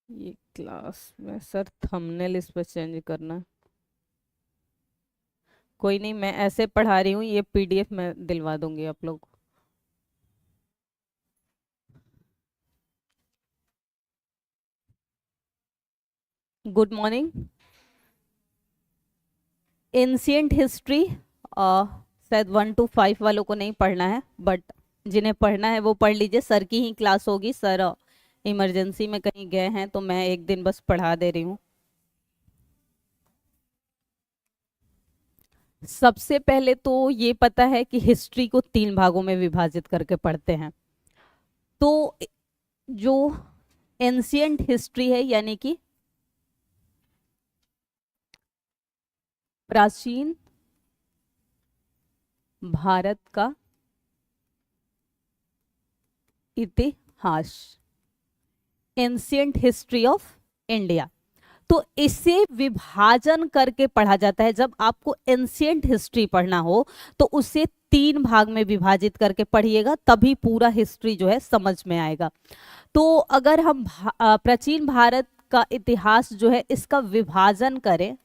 ये क्लास में sir thumbnail इस पर चेंज करना है। कोई नहीं, मैं ऐसे पढ़ा रही हूँ, ये पीडीएफ मैं दिलवा दूंगी आप लोग को। Good morning. एंशियंट हिस्ट्री शायद 1 to 5 वालों को नहीं पढ़ना है, बट जिन्हें पढ़ना है वो पढ़ लीजिए। सर की ही क्लास होगी, सर इमरजेंसी में कहीं गए हैं तो मैं एक दिन बस पढ़ा दे रही हूँ। सबसे पहले तो ये पता है कि हिस्ट्री को 3 भागों में विभाजित करके पढ़ते हैं। तो जो एंशियंट हिस्ट्री है यानी कि प्राचीन भारत का इतिहास, एंशियंट हिस्ट्री ऑफ इंडिया, तो इसे विभाजन करके पढ़ा जाता है। जब आपको एंशियंट हिस्ट्री पढ़ना हो तो उसे 3 भाग में विभाजित करके पढ़िएगा, तभी पूरा हिस्ट्री जो है समझ में आएगा। तो अगर हम प्राचीन भारत का इतिहास जो है इसका विभाजन करें,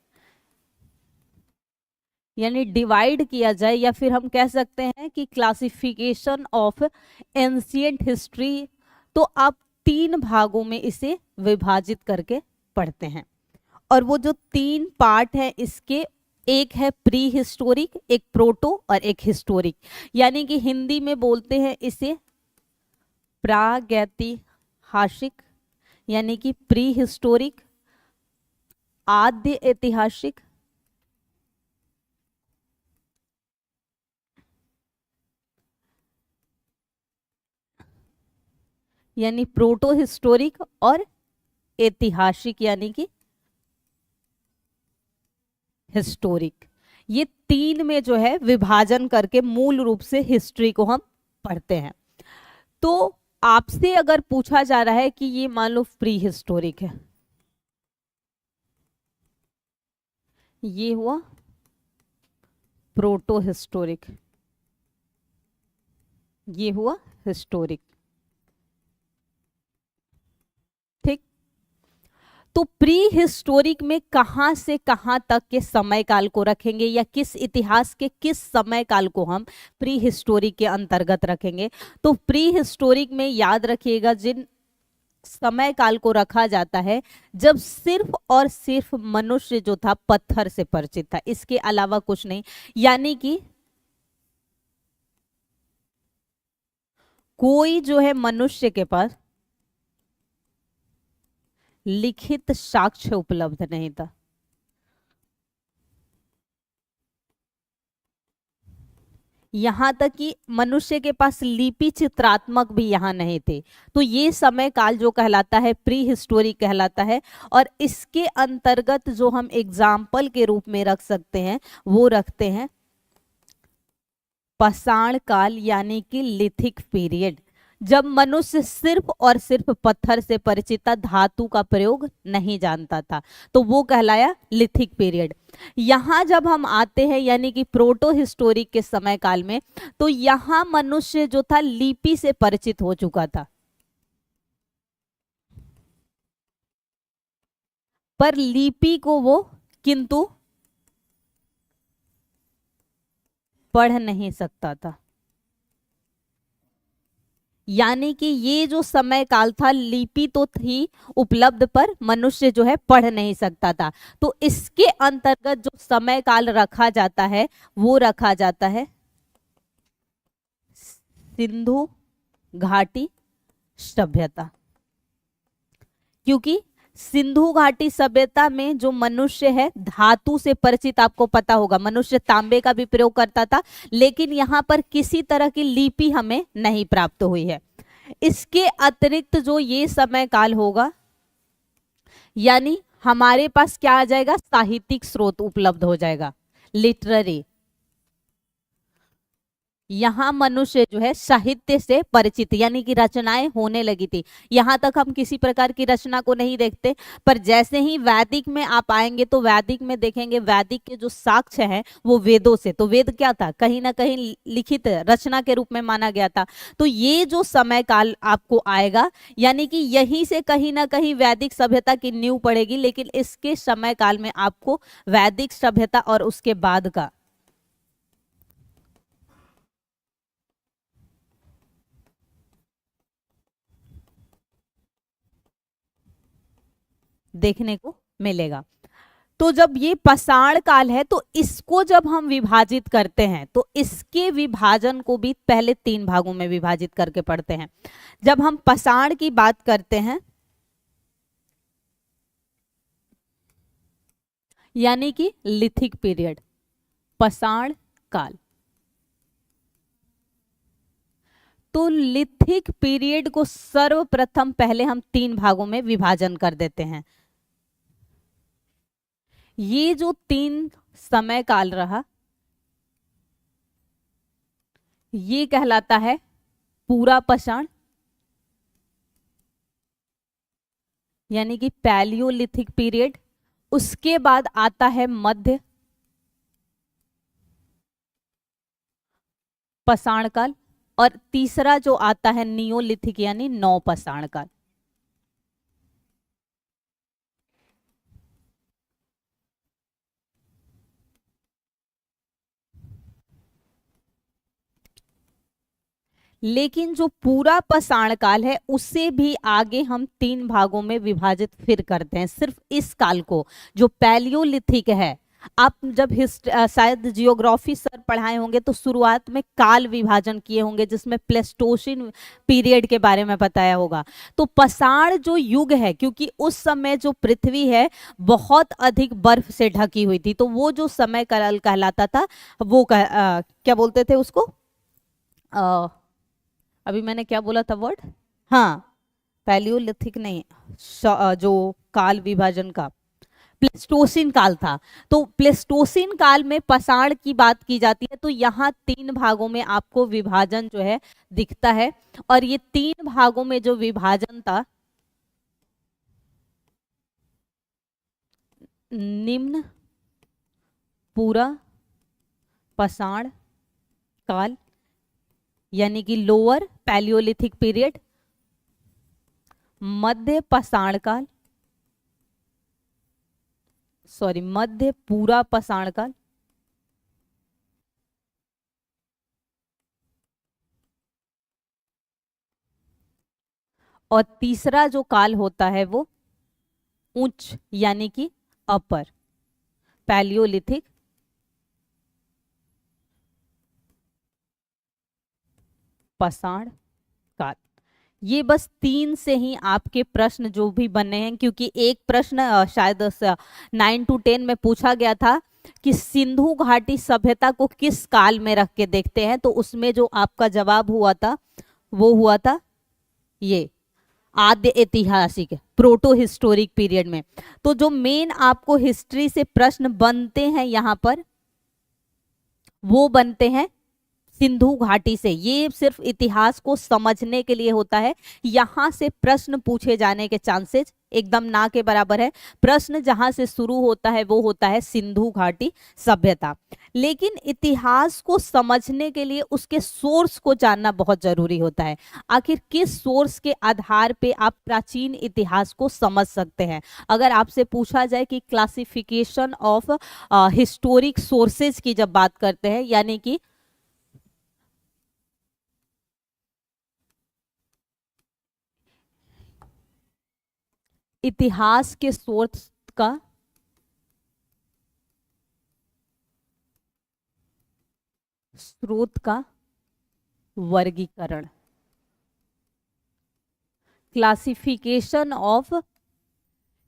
यानी डिवाइड किया जाए, या फिर हम कह सकते हैं कि क्लासिफिकेशन ऑफ एंशियंट हिस्ट्री, तो आप 3 भागों में इसे विभाजित करके पढ़ते हैं। और वो जो 3 पार्ट है इसके, एक है प्री हिस्टोरिक, एक प्रोटो और एक हिस्टोरिक, यानी कि हिंदी में बोलते हैं इसे प्रागैतिहासिक, यानी कि प्री हिस्टोरिक, आद्य ऐतिहासिक, यानी प्रोटो हिस्टोरिक, और ऐतिहासिक यानी कि हिस्टोरिक। ये 3 में जो है विभाजन करके मूल रूप से हिस्ट्री को हम पढ़ते हैं। तो आपसे अगर पूछा जा रहा है कि ये मान लो प्री हिस्टोरिक है, ये हुआ प्रोटो हिस्टोरिक, ये हुआ हिस्टोरिक, ठीक। तो प्री हिस्टोरिक में कहां से कहां तक के समय काल को रखेंगे, या किस इतिहास के किस समय काल को हम प्री हिस्टोरिक के अंतर्गत रखेंगे? तो प्री हिस्टोरिक में याद रखिएगा, जिन समय काल को रखा जाता है जब सिर्फ और सिर्फ मनुष्य जो था पत्थर से परिचित था, इसके अलावा कुछ नहीं। यानी कि कोई जो है मनुष्य के पास लिखित साक्ष्य उपलब्ध नहीं था। यहां तक कि मनुष्य के पास लिपि चित्रात्मक भी यहां नहीं थे। तो ये समय काल जो कहलाता है प्री हिस्टोरिक कहलाता है। और इसके अंतर्गत जो हम एग्जाम्पल के रूप में रख सकते हैं वो रखते हैं पाषाण काल, यानी कि लिथिक पीरियड, जब मनुष्य सिर्फ और सिर्फ पत्थर से परिचित था, धातु का प्रयोग नहीं जानता था, तो वो कहलाया लिथिक पीरियड। यहां जब हम आते हैं यानी कि प्रोटो हिस्टोरिक के समय काल में, तो यहां मनुष्य जो था लिपि से परिचित हो चुका था, पर लिपि को वो किंतु पढ़ नहीं सकता था। यानी कि ये जो समय काल था, लिपि तो थी उपलब्ध पर मनुष्य जो है पढ़ नहीं सकता था। तो इसके अंतर्गत जो समय काल रखा जाता है वो रखा जाता है सिंधु घाटी सभ्यता। क्योंकि सिंधु घाटी सभ्यता में जो मनुष्य है धातु से परिचित, आपको पता होगा मनुष्य तांबे का भी प्रयोग करता था, लेकिन यहाँ पर किसी तरह की लिपि हमें नहीं प्राप्त हुई है। इसके अतिरिक्त जो ये समय काल होगा, यानी हमारे पास क्या आ जाएगा, साहित्यिक स्रोत उपलब्ध हो जाएगा, लिटरेरी। यहाँ मनुष्य जो है साहित्य से परिचित, यानी कि रचनाएं होने लगी थी। यहाँ तक हम किसी प्रकार की रचना को नहीं देखते, पर जैसे ही वैदिक में आप आएंगे तो वैदिक में देखेंगे, वैदिक के जो साक्ष्य हैं वो वेदों से, तो वेद क्या था, कहीं ना कहीं लिखित रचना के रूप में माना गया था। तो ये जो समय काल आपको आएगा, यानी कि यहीं से कहीं ना कहीं वैदिक सभ्यता की नींव पड़ेगी, लेकिन इसके समय काल में आपको वैदिक सभ्यता और उसके बाद का देखने को मिलेगा। तो जब ये पाषाण काल है, तो इसको जब हम विभाजित करते हैं तो इसके विभाजन को भी पहले 3 भागों में विभाजित करके पढ़ते हैं। जब हम पाषाण की बात करते हैं, यानी कि लिथिक पीरियड, पाषाण काल, तो लिथिक पीरियड को सर्वप्रथम पहले हम 3 भागों में विभाजन कर देते हैं। ये जो 3 समय काल रहा, ये कहलाता है पूरा पाषाण, यानी कि पैलियोलिथिक पीरियड। उसके बाद आता है मध्य पाषाण काल, और तीसरा जो आता है नियोलिथिक यानी नव पाषाण काल। लेकिन जो पूरा पाषाण काल है उसे भी आगे हम 3 भागों में विभाजित फिर करते हैं। सिर्फ इस काल को, जो पैलियोलिथिक है, आप जब शायद जियोग्राफी सर पढ़ाए होंगे तो शुरुआत में काल विभाजन किए होंगे, जिसमें प्लेस्टोसिन पीरियड के बारे में बताया होगा। तो पाषाण जो युग है, क्योंकि उस समय जो पृथ्वी है बहुत अधिक बर्फ से ढकी हुई थी, तो वो जो समय काल कहलाता था वो क्या बोलते थे उसको, अभी मैंने क्या बोला था वर्ड, हाँ पैलियोलिथिक नहीं, जो काल विभाजन का प्लेस्टोसिन काल था। तो प्लेस्टोसिन काल में पाषाण की बात की जाती है, तो यहाँ 3 भागों में आपको विभाजन जो है दिखता है। और ये 3 भागों में जो विभाजन था, निम्न पूरा पाषाण काल, यानी कि लोअर पैलियोलिथिक पीरियड, मध्य पाषाण काल, सॉरी मध्य पूरा पाषाण काल, और तीसरा जो काल होता है वो उच्च यानी कि अपर पैलियोलिथिक पाषाण काल। ये बस 3 से ही आपके प्रश्न जो भी बने हैं, क्योंकि एक प्रश्न शायद 9 to 10 में पूछा गया था कि सिंधु घाटी सभ्यता को किस काल में रख के देखते हैं, तो उसमें जो आपका जवाब हुआ था वो हुआ था ये आद्य ऐतिहासिक प्रोटो हिस्टोरिक पीरियड में। तो जो मेन आपको हिस्ट्री से प्रश्न बनते हैं यहाँ पर, वो बनते हैं सिंधु घाटी से। ये सिर्फ इतिहास को समझने के लिए होता है, यहाँ से प्रश्न पूछे जाने के चांसेस एकदम ना के बराबर है। प्रश्न जहां से शुरू होता है वो होता है सिंधु घाटी सभ्यता। लेकिन इतिहास को समझने के लिए उसके सोर्स को जानना बहुत जरूरी होता है। आखिर किस सोर्स के आधार पे आप प्राचीन इतिहास को समझ सकते हैं। अगर आपसे पूछा जाए कि क्लासिफिकेशन ऑफ हिस्टोरिक सोर्सेज की जब बात करते हैं, यानी कि इतिहास के सोर्स का स्रोत का वर्गीकरण, क्लासिफिकेशन ऑफ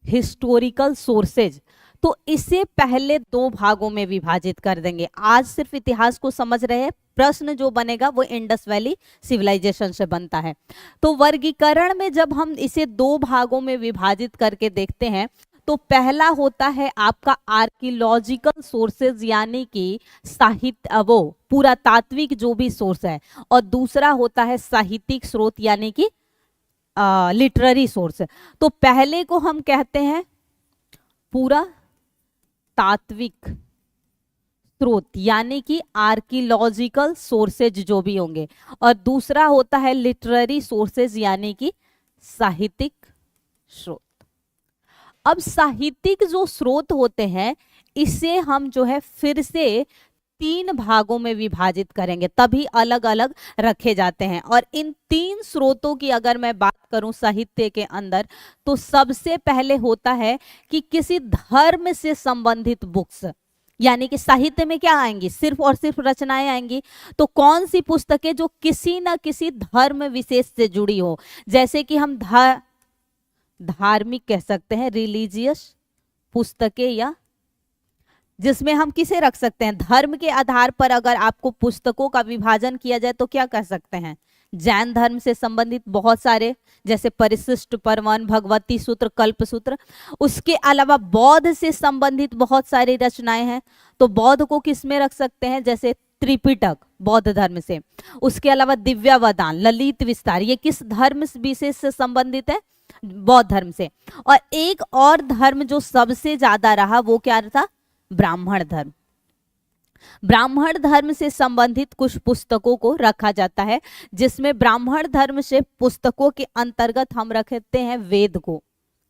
हिस्टोरिकल सोर्सेज, तो इसे पहले 2 भागों में विभाजित कर देंगे। आज सिर्फ इतिहास को समझ रहे हैं, प्रश्न जो बनेगा वो इंडस वैली सिविलाइजेशन से बनता है। तो वर्गीकरण में जब हम इसे 2 भागों में विभाजित करके देखते हैं, तो पहला होता है आपका आर्कियोलॉजिकल सोर्सेज यानी कि साहित्य, वो पुरातात्विक जो भी सोर्स है, और दूसरा होता है साहित्यिक स्रोत यानी कि लिटरेरी सोर्स। तो पहले को हम कहते हैं पुरातात्विक स्रोत यानी कि आर्कियोलॉजिकल सोर्सेज जो भी होंगे, और दूसरा होता है लिटरेरी सोर्सेज यानी कि साहित्यिक स्रोत। अब साहित्यिक जो स्रोत होते हैं इसे हम जो है फिर से 3 भागों में विभाजित करेंगे, तभी अलग अलग रखे जाते हैं। और इन 3 स्रोतों की अगर मैं बात करूं साहित्य के अंदर, तो सबसे पहले होता है कि किसी धर्म से संबंधित बुक्स, यानी कि साहित्य में क्या आएंगी, सिर्फ और सिर्फ रचनाएं आएंगी। तो कौन सी पुस्तकें जो किसी न किसी धर्म विशेष से जुड़ी हो, जैसे कि हम धार्मिक कह सकते हैं, रिलीजियस पुस्तकें, या जिसमें हम किसे रख सकते हैं, धर्म के आधार पर अगर आपको पुस्तकों का विभाजन किया जाए तो क्या कह सकते हैं, जैन धर्म से संबंधित बहुत सारे, जैसे परिशिष्ट परवन, भगवती सूत्र, कल्प सूत्र। उसके अलावा बौद्ध से संबंधित बहुत सारी रचनाएं हैं, तो बौद्ध को किस में रख सकते हैं, जैसे त्रिपिटक बौद्ध धर्म से। उसके अलावा दिव्यावदान, ललित विस्तार, ये किस धर्म विशेष से संबंधित है, बौद्ध धर्म से। और एक और धर्म जो सबसे ज्यादा रहा वो क्या था, ब्राह्मण धर्म। ब्राह्मण धर्म से संबंधित कुछ पुस्तकों को रखा जाता है, जिसमें ब्राह्मण धर्म से पुस्तकों के अंतर्गत हम रखते हैं वेद को।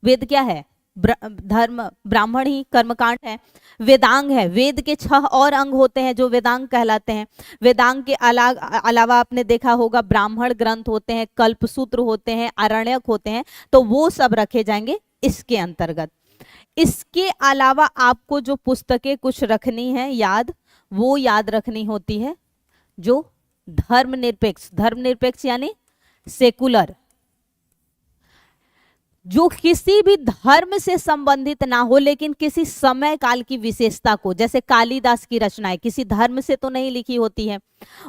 वेद क्या है, धर्म ब्राह्मण ही कर्मकांड है। वेदांग है, वेद के 6 और अंग होते हैं जो वेदांग कहलाते हैं। वेदांग के अलावा आपने देखा होगा ब्राह्मण ग्रंथ होते हैं, कल्पसूत्र होते हैं, आरण्यक होते हैं, तो वो सब रखे जाएंगे इसके अंतर्गत। इसके अलावा आपको जो पुस्तकें कुछ रखनी है याद, वो याद रखनी होती है जो धर्मनिरपेक्ष, धर्मनिरपेक्ष यानी सेकुलर, जो किसी भी धर्म से संबंधित ना हो लेकिन किसी समय काल की विशेषता को, जैसे कालिदास की रचनाएं किसी धर्म से तो नहीं लिखी होती है।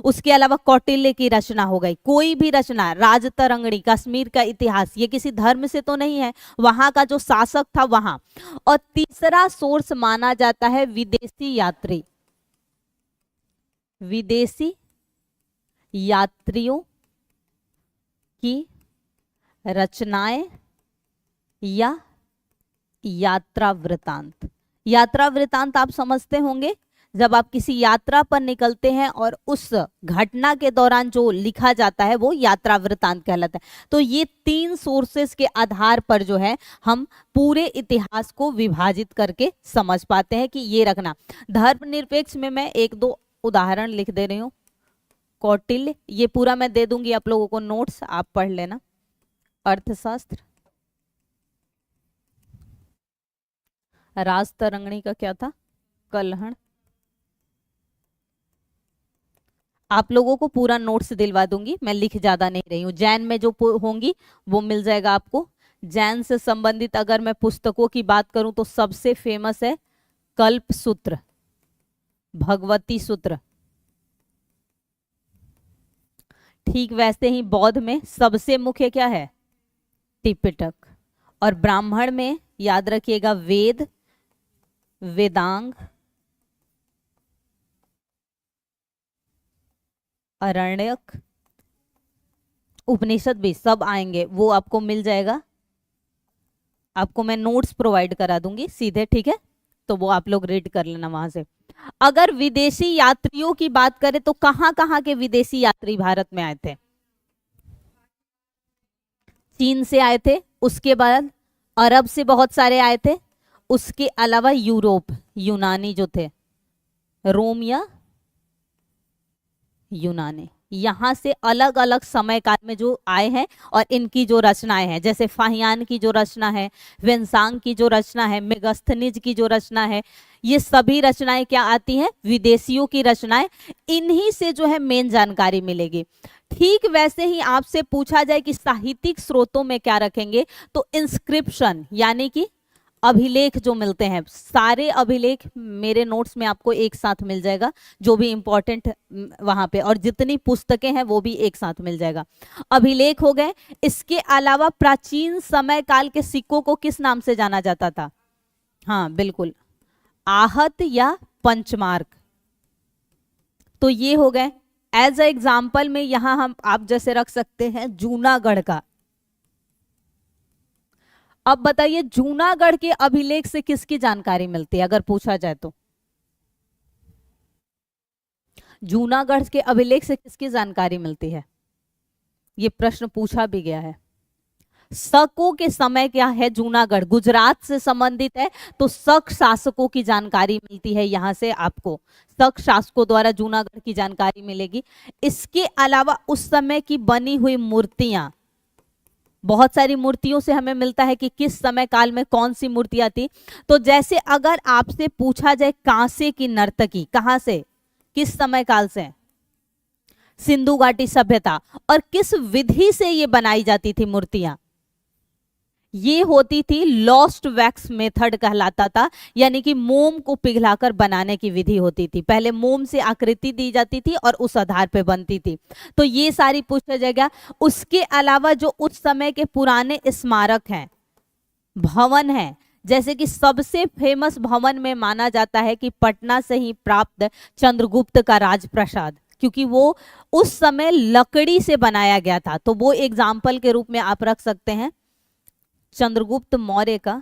उसके अलावा कौटिल्य की रचना हो गई, कोई भी रचना, राजतरंगिणी, कश्मीर का इतिहास, ये किसी धर्म से तो नहीं है, वहां का जो शासक था वहां। और तीसरा सोर्स माना जाता है विदेशी यात्री, विदेशी यात्रियों की रचनाएं या यात्रा वृतांत। यात्रा वृतांत आप समझते होंगे, जब आप किसी यात्रा पर निकलते हैं और उस घटना के दौरान जो लिखा जाता है वो यात्रा वृतांत कहलाता है। तो ये 3 सोर्सेस के आधार पर जो है हम पूरे इतिहास को विभाजित करके समझ पाते हैं कि ये रखना। धर्मनिरपेक्ष में मैं 1-2 उदाहरण लिख दे रही हूँ। कौटिल्य, ये पूरा मैं दे दूंगी आप लोगों को नोट्स, आप पढ़ लेना। अर्थशास्त्र, राजतरंगिणी का क्या था, कलहण। आप लोगों को पूरा नोट्स दिलवा दूंगी, मैं लिख ज्यादा नहीं रही हूँ। जैन में जो होंगी वो मिल जाएगा आपको। जैन से संबंधित अगर मैं पुस्तकों की बात करूं तो सबसे फेमस है कल्प सूत्र, भगवती सूत्र। ठीक वैसे ही बौद्ध में सबसे मुख्य क्या है, त्रिपिटक। और ब्राह्मण में याद रखिएगा वेद, वेदांग, आरण्यक, उपनिषद भी सब आएंगे, वो आपको मिल जाएगा। आपको मैं नोट्स प्रोवाइड करा दूंगी सीधे, ठीक है, तो वो आप लोग रीड कर लेना वहां से। अगर विदेशी यात्रियों की बात करें तो कहां कहां के विदेशी यात्री भारत में आए थे, चीन से आए थे, उसके बाद अरब से बहुत सारे आए थे, उसके अलावा यूरोप, यूनानी जो थे, रोम या यूनानी, यहाँ से अलग अलग समय काल में जो आए हैं और इनकी जो रचनाएं हैं, जैसे फाहियान की जो रचना है, वेन्सांग की जो रचना है, मेगस्थनीज की जो रचना है, ये सभी रचनाएं क्या आती हैं, विदेशियों की रचनाएं। इन्हीं से जो है मेन जानकारी मिलेगी। ठीक वैसे ही आपसे पूछा जाए कि साहित्यिक स्रोतों में क्या रखेंगे, तो इंस्क्रिप्शन यानी कि अभिलेख जो मिलते हैं, सारे अभिलेख मेरे नोट्स में आपको एक साथ मिल जाएगा, जो भी इंपॉर्टेंट वहां पे, और जितनी पुस्तकें हैं वो भी एक साथ मिल जाएगा। अभिलेख हो गए। इसके अलावा प्राचीन समय काल के सिक्कों को किस नाम से जाना जाता था, हाँ बिल्कुल, आहत या पंचमार्क। तो ये हो गए। एज अ एग्जाम्पल में यहां हम आप जैसे रख सकते हैं जूनागढ़ का। अब बताइए जूनागढ़ के अभिलेख से किसकी जानकारी मिलती है अगर पूछा जाए तो? जूनागढ़ के अभिलेख से किसकी जानकारी मिलती है? ये प्रश्न पूछा भी गया है। शकों के समय क्या है, जूनागढ़ गुजरात से संबंधित है, तो शक शासकों की जानकारी मिलती है यहां से आपको। शक शासकों द्वारा जूनागढ़ की जानकारी मिलेगी। इसके अलावा उस समय की बनी हुई मूर्तियां, बहुत सारी मूर्तियों से हमें मिलता है कि किस समय काल में कौन सी मूर्तियां थी। तो जैसे अगर आपसे पूछा जाए कांसे की नर्तकी कहां से, किस समय काल से? सिंधु घाटी सभ्यता। और किस विधि से ये बनाई जाती थी मूर्तियां? ये होती थी लॉस्ट वैक्स मेथड कहलाता था, यानी कि मोम को पिघलाकर बनाने की विधि होती थी। पहले मोम से आकृति दी जाती थी और उस आधार पे बनती थी। तो ये सारी पूछा जाएगा। उसके अलावा जो उस समय के पुराने स्मारक हैं, भवन हैं, जैसे कि सबसे फेमस भवन में माना जाता है कि पटना से ही प्राप्त चंद्रगुप्त का राजप्रसाद, क्योंकि वो उस समय लकड़ी से बनाया गया था। तो वो एग्जाम्पल के रूप में आप रख सकते हैं चंद्रगुप्त मौर्य का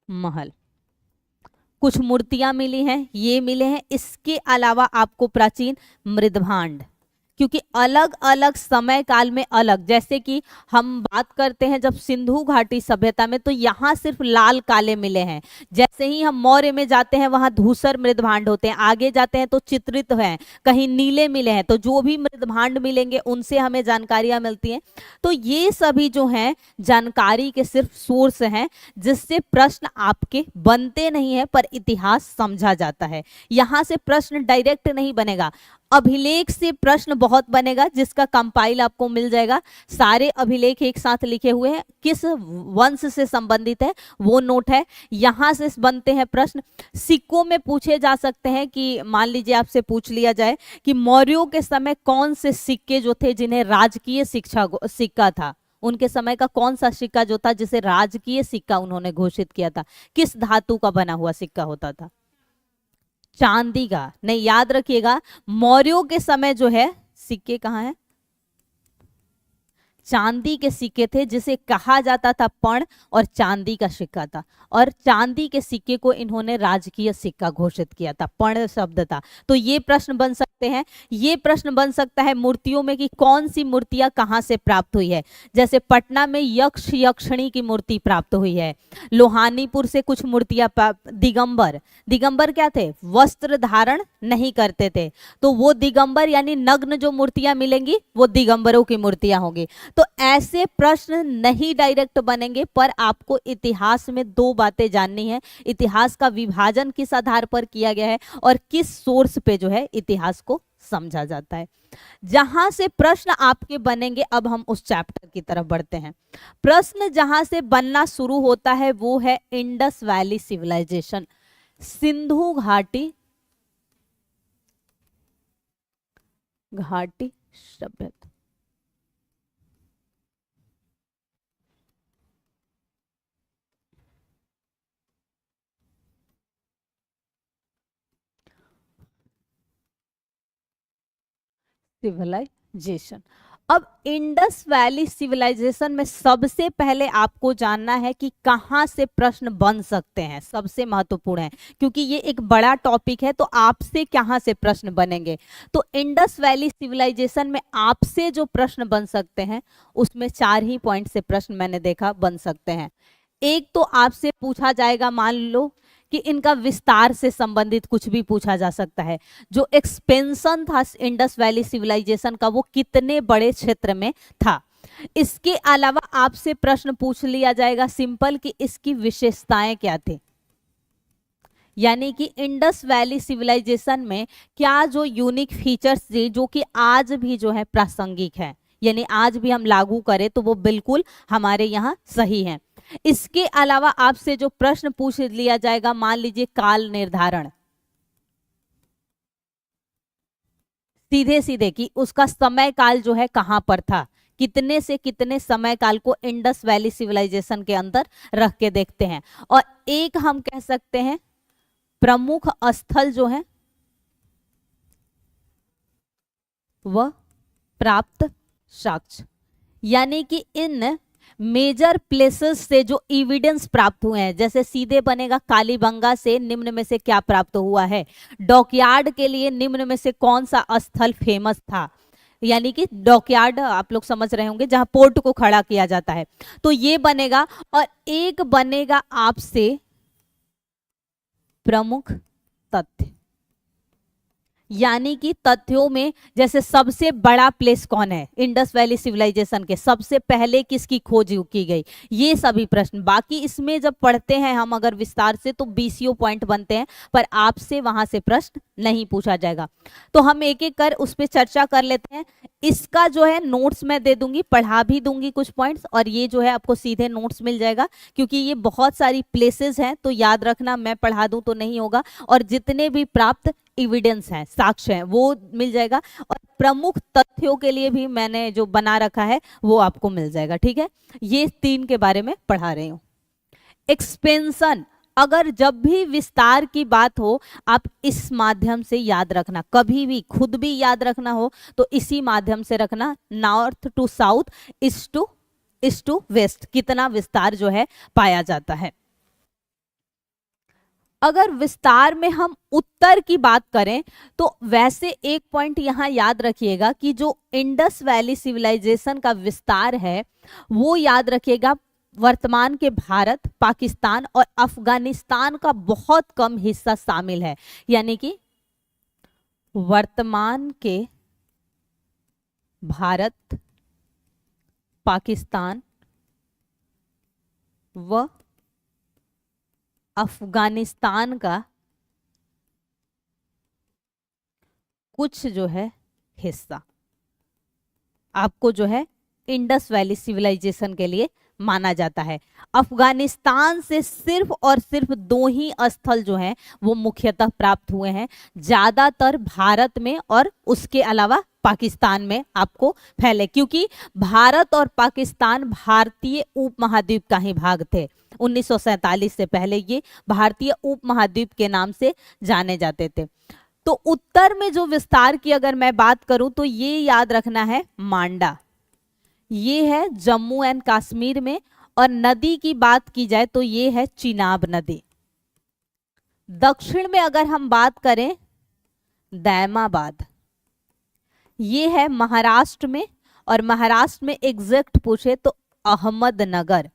महल। कुछ मूर्तियां मिली हैं, ये मिले हैं। इसके अलावा आपको प्राचीन मृदभांड, क्योंकि अलग अलग समय काल में अलग, जैसे कि हम बात करते हैं जब सिंधु घाटी सभ्यता में, तो यहाँ सिर्फ लाल काले मिले हैं। जैसे ही हम मौर्य में जाते हैं वहां धूसर मृदभांड होते हैं, आगे जाते हैं तो चित्रित हैं, कहीं नीले मिले हैं। तो जो भी मृदभांड मिलेंगे उनसे हमें जानकारियां मिलती हैं। तो ये सभी जो हैं जानकारी के सिर्फ सोर्स हैं, जिससे प्रश्न आपके बनते नहीं है पर इतिहास समझा जाता है। यहाँ से प्रश्न डायरेक्ट नहीं बनेगा, अभिलेख से प्रश्न बहुत बनेगा, जिसका कंपाइल आपको मिल जाएगा। सारे अभिलेख एक साथ लिखे हुए हैं, किस वंश से संबंधित है वो नोट है। यहां से बनते हैं प्रश्न। सिक्कों में पूछे जा सकते हैं कि मान लीजिए आपसे पूछ लिया जाए कि मौर्यों के समय कौन से सिक्के जो थे जिन्हें राजकीय सिक्का था, उनके समय का कौन सा सिक्का जो था जिसे राजकीय सिक्का उन्होंने घोषित किया था, किस धातु का बना हुआ सिक्का होता था? चांदी का। नहीं, याद रखिएगा मौर्यों के समय जो है सिक्के कहाँ है, चांदी के सिक्के थे, जिसे कहा जाता था पण, और चांदी का सिक्का था। और चांदी के सिक्के को इन्होंने राजकीय सिक्का घोषित किया था, पण शब्द था। तो ये प्रश्न बन सकते हैं। ये प्रश्न बन सकता है मूर्तियों में कि कौन सी मूर्तियां कहां से प्राप्त हुई है। जैसे पटना में यक्ष यक्षिणी की मूर्ति प्राप्त हुई है, लोहानीपुर से कुछ मूर्तियां दिगंबर। दिगंबर क्या थे? वस्त्र धारण नहीं करते थे, तो वो दिगंबर यानी नग्न जो मूर्तियां मिलेंगी वो दिगंबरों की मूर्तियां होंगी। तो ऐसे प्रश्न नहीं डायरेक्ट बनेंगे, पर आपको इतिहास में दो बातें जाननी है। इतिहास का विभाजन किस आधार पर किया गया है और किस सोर्स पे जो है इतिहास को समझा जाता है। जहां से प्रश्न आपके बनेंगे, अब हम उस चैप्टर की तरफ बढ़ते हैं। प्रश्न जहां से बनना शुरू होता है वो है इंडस वैली सिविलाइजेशन, सिंधु घाटी सभ्यता। सिविलाइजेशन। अब इंडस वैली सिविलाइजेशन में सबसे पहले आपको जानना है कि कहां से प्रश्न बन सकते हैं, सबसे महत्वपूर्ण है, क्योंकि ये एक बड़ा टॉपिक है। तो आपसे कहां से प्रश्न बनेंगे? तो इंडस वैली सिविलाइजेशन में आपसे जो प्रश्न बन सकते हैं उसमें 4 ही पॉइंट से प्रश्न मैंने देखा बन सकते हैं। एक तो आपसे पूछा जाएगा, मान लो कि इनका विस्तार से संबंधित कुछ भी पूछा जा सकता है। जो एक्सपेंशन था इंडस वैली सिविलाइजेशन का, वो कितने बड़े क्षेत्र में था। इसके अलावा आपसे प्रश्न पूछ लिया जाएगा सिंपल कि इसकी विशेषताएं क्या थी, यानी कि इंडस वैली सिविलाइजेशन में क्या जो यूनिक फीचर्स थे जो कि आज भी जो है प्रासंगिक है, यानी आज भी हम लागू करें तो वो बिल्कुल हमारे यहाँ सही है। इसके अलावा आपसे जो प्रश्न पूछ लिया जाएगा, मान लीजिए काल निर्धारण, सीधे सीधे कि उसका समय काल जो है कहां पर था, कितने से कितने समय काल को इंडस वैली सिविलाइजेशन के अंदर रख के देखते हैं। और एक हम कह सकते हैं प्रमुख स्थल जो है वह प्राप्त साक्ष्य, यानी कि इन मेजर प्लेसेस से जो एविडेंस प्राप्त हुए हैं, जैसे सीधे बनेगा कालीबंगा से निम्न में से क्या प्राप्त हुआ है, डॉकयार्ड के लिए निम्न में से कौन सा स्थल फेमस था, यानी कि डॉकयार्ड आप लोग समझ रहे होंगे जहां पोर्ट को खड़ा किया जाता है, तो ये बनेगा। और एक बनेगा आपसे प्रमुख तथ्य, यानी कि तथ्यों में जैसे सबसे बड़ा प्लेस कौन है इंडस वैली सिविलाइजेशन के, सबसे पहले किसकी खोज की गई, ये सभी प्रश्न। बाकी इसमें जब पढ़ते हैं हम अगर विस्तार से तो बीसीओ पॉइंट बनते हैं, पर आपसे वहां से प्रश्न नहीं पूछा जाएगा। तो हम एक एक कर उस पर चर्चा कर लेते हैं। इसका जो है नोट्स मैं दे दूंगी, पढ़ा भी दूंगी कुछ पॉइंट्स, और ये जो है आपको सीधे नोट्स मिल जाएगा, क्योंकि ये बहुत सारी प्लेसेस हैं तो याद रखना, मैं पढ़ा दूं तो नहीं होगा। और जितने भी प्राप्त एविडेंस हैं, साक्ष्य हैं, वो मिल जाएगा। और प्रमुख तथ्यों के लिए भी मैंने जो बना रखा है वो आपको मिल जाएगा, ठीक है। ये 3 के बारे में पढ़ा रही हूं। एक्सपेंशन, अगर जब भी विस्तार की बात हो आप इस माध्यम से याद रखना, कभी भी खुद भी याद रखना हो तो इसी माध्यम से रखना, north to south, east to west, कितना विस्तार जो है पाया जाता है। अगर विस्तार में हम उत्तर की बात करें तो वैसे एक पॉइंट यहां याद रखिएगा कि जो इंडस वैली सिविलाइजेशन का विस्तार है वो याद रखिएगा वर्तमान के भारत, पाकिस्तान और अफगानिस्तान का बहुत कम हिस्सा शामिल है, यानी कि वर्तमान के भारत, पाकिस्तान व अफगानिस्तान का कुछ जो है हिस्सा आपको जो है इंडस वैली सिविलाइजेशन के लिए माना जाता है। अफगानिस्तान से सिर्फ और सिर्फ 2 ही स्थल जो हैं वो मुख्यतः प्राप्त हुए हैं, ज्यादातर भारत में और उसके अलावा पाकिस्तान में आपको फैले, क्योंकि भारत और पाकिस्तान भारतीय उपमहाद्वीप का ही भाग थे। 1947 से पहले ये भारतीय उपमहाद्वीप के नाम से जाने जाते थे। तो उत्तर में जो विस्तार की अगर मैं बात करूं तो ये याद रखना है मांडा, ये है जम्मू एंड कश्मीर में। और नदी की बात की जाए तो ये है चिनाब नदी। दक्षिण में अगर हम बात करें दैमाबाद, ये है महाराष्ट्र में, और महाराष्ट्र में एग्जैक्ट पूछे तो अहमदनगर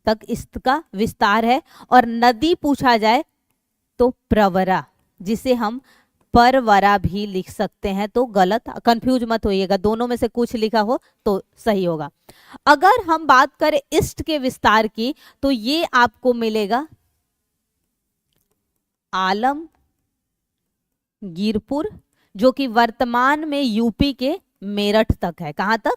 तक इसका विस्तार है। और नदी पूछा जाए तो प्रवरा, जिसे हम परवरा भी लिख सकते हैं, तो गलत, कंफ्यूज मत होइएगा, दोनों में से कुछ लिखा हो तो सही होगा। अगर हम बात करें ईस्ट के विस्तार की तो ये आपको मिलेगा आलमगीरपुर, जो कि वर्तमान में यूपी के मेरठ तक है। कहां तक?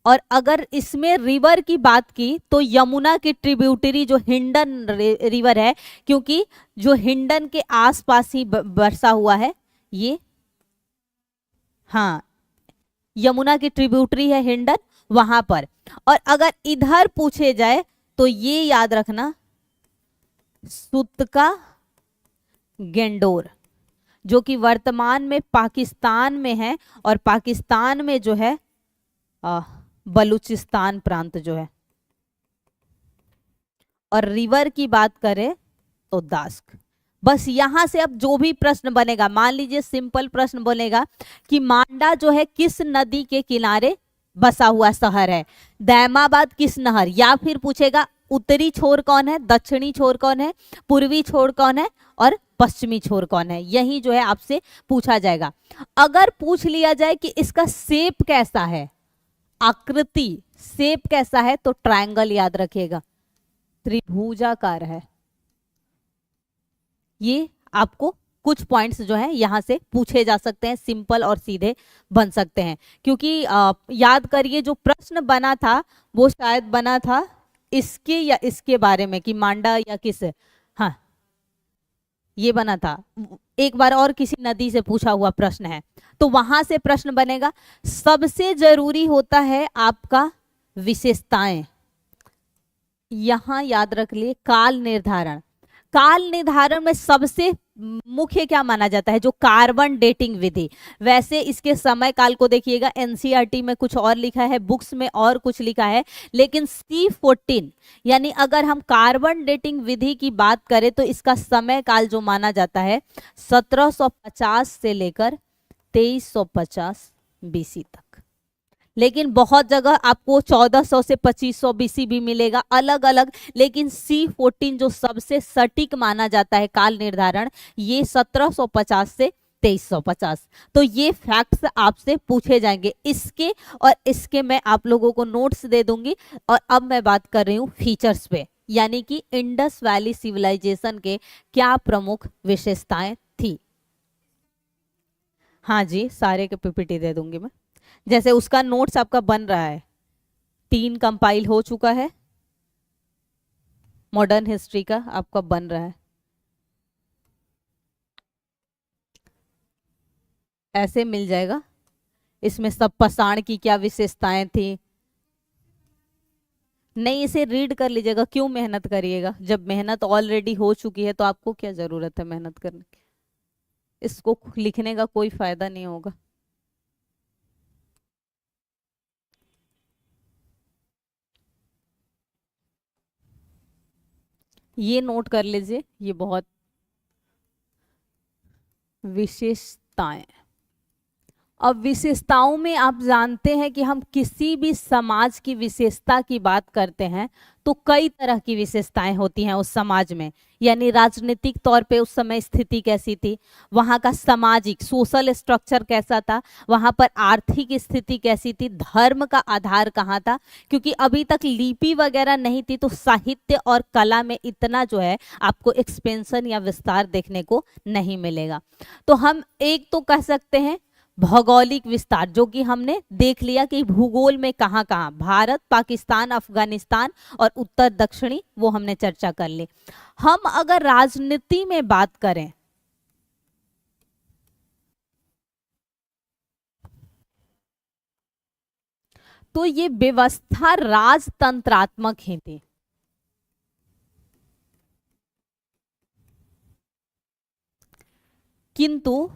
और अगर इसमें रिवर की बात की तो यमुना की ट्रिब्यूटरी जो हिंडन रिवर है, क्योंकि जो हिंडन के आसपास ही बरसा हुआ है ये, हाँ यमुना की ट्रिब्यूटरी है हिंडन, वहां पर। और अगर इधर पूछे जाए तो ये याद रखना सुतका गेंडोर, जो कि वर्तमान में पाकिस्तान में है, और पाकिस्तान में जो है बलूचिस्तान प्रांत जो है। और रिवर की बात करें तो दास्क। बस यहां से अब जो भी प्रश्न बनेगा, मान लीजिए सिंपल प्रश्न बनेगा कि मांडा जो है किस नदी के किनारे बसा हुआ शहर है, दैमाबाद किस नहर, या फिर पूछेगा उत्तरी छोर कौन है, दक्षिणी छोर कौन है, पूर्वी छोर कौन है और पश्चिमी छोर कौन है, यही जो है आपसे पूछा जाएगा। अगर पूछ लिया जाए कि इसका शेप कैसा है, आकृति शेप कैसा है, तो ट्रायंगल याद रखिएगा, त्रिभुजाकार है। ये आपको कुछ पॉइंट्स जो है यहां से पूछे जा सकते हैं, सिंपल और सीधे बन सकते हैं। क्योंकि याद करिए जो प्रश्न बना था वो शायद बना था इसके या इसके बारे में कि मांडा या किस, हाँ ये बना था। एक बार और किसी नदी से पूछा हुआ प्रश्न है, तो वहां से प्रश्न बनेगा। सबसे जरूरी होता है आपका विशेषताएं। यहां याद रख लिए काल निर्धारण। काल निर्धारण में सबसे मुख्य क्या माना जाता है? जो कार्बन डेटिंग विधि। वैसे इसके समय काल को देखिएगा, एनसीईआरटी में कुछ और लिखा है, बुक्स में और कुछ लिखा है, लेकिन C14 यानी अगर हम कार्बन डेटिंग विधि की बात करें तो इसका समय काल जो माना जाता है 1750 से लेकर 2350 बीसी तक। लेकिन बहुत जगह आपको 1400 से 2500 बीसी भी मिलेगा, अलग अलग। लेकिन C14 जो सबसे सटीक माना जाता है काल निर्धारण, ये 1750 से 2350। तो ये फैक्ट्स आपसे पूछे जाएंगे, इसके और इसके मैं आप लोगों को नोट्स दे दूंगी। और अब मैं बात कर रही हूँ फीचर्स पे, यानी कि इंडस वैली सिविलाइजेशन के क्या प्रमुख विशेषताएं थी। हाँ जी, सारे के पीपीटी दे दूंगी मैं। जैसे उसका नोट्स आपका बन रहा है, 3 कंपाइल हो चुका है, मॉडर्न हिस्ट्री का आपका बन रहा है। ऐसे मिल जाएगा, इसमें सब पाषाण की क्या विशेषताएं थी। नहीं, इसे रीड कर लीजिएगा, क्यों मेहनत करिएगा? जब मेहनत ऑलरेडी हो चुकी है तो आपको क्या जरूरत है मेहनत करने की? इसको लिखने का कोई फायदा नहीं होगा। ये नोट कर लीजिए, ये बहुत विशेषताएं। अब विशेषताओं में आप जानते हैं कि हम किसी भी समाज की विशेषता की बात करते हैं तो कई तरह की विशेषताएं होती हैं उस समाज में। यानी राजनीतिक तौर पे उस समय स्थिति कैसी थी, वहाँ का सामाजिक सोशल स्ट्रक्चर कैसा था, वहाँ पर आर्थिक स्थिति कैसी थी, धर्म का आधार कहाँ था। क्योंकि अभी तक लिपि वगैरह नहीं थी, तो साहित्य और कला में इतना जो है आपको एक्सपेंशन या विस्तार देखने को नहीं मिलेगा। तो हम एक तो कह सकते हैं भौगोलिक विस्तार, जो कि हमने देख लिया कि भूगोल में कहाँ कहाँ, भारत, पाकिस्तान, अफगानिस्तान और उत्तर दक्षिणी, वो हमने चर्चा कर ली। हम अगर राजनीति में बात करें तो ये व्यवस्था राजतंत्रात्मक ही थी। किंतु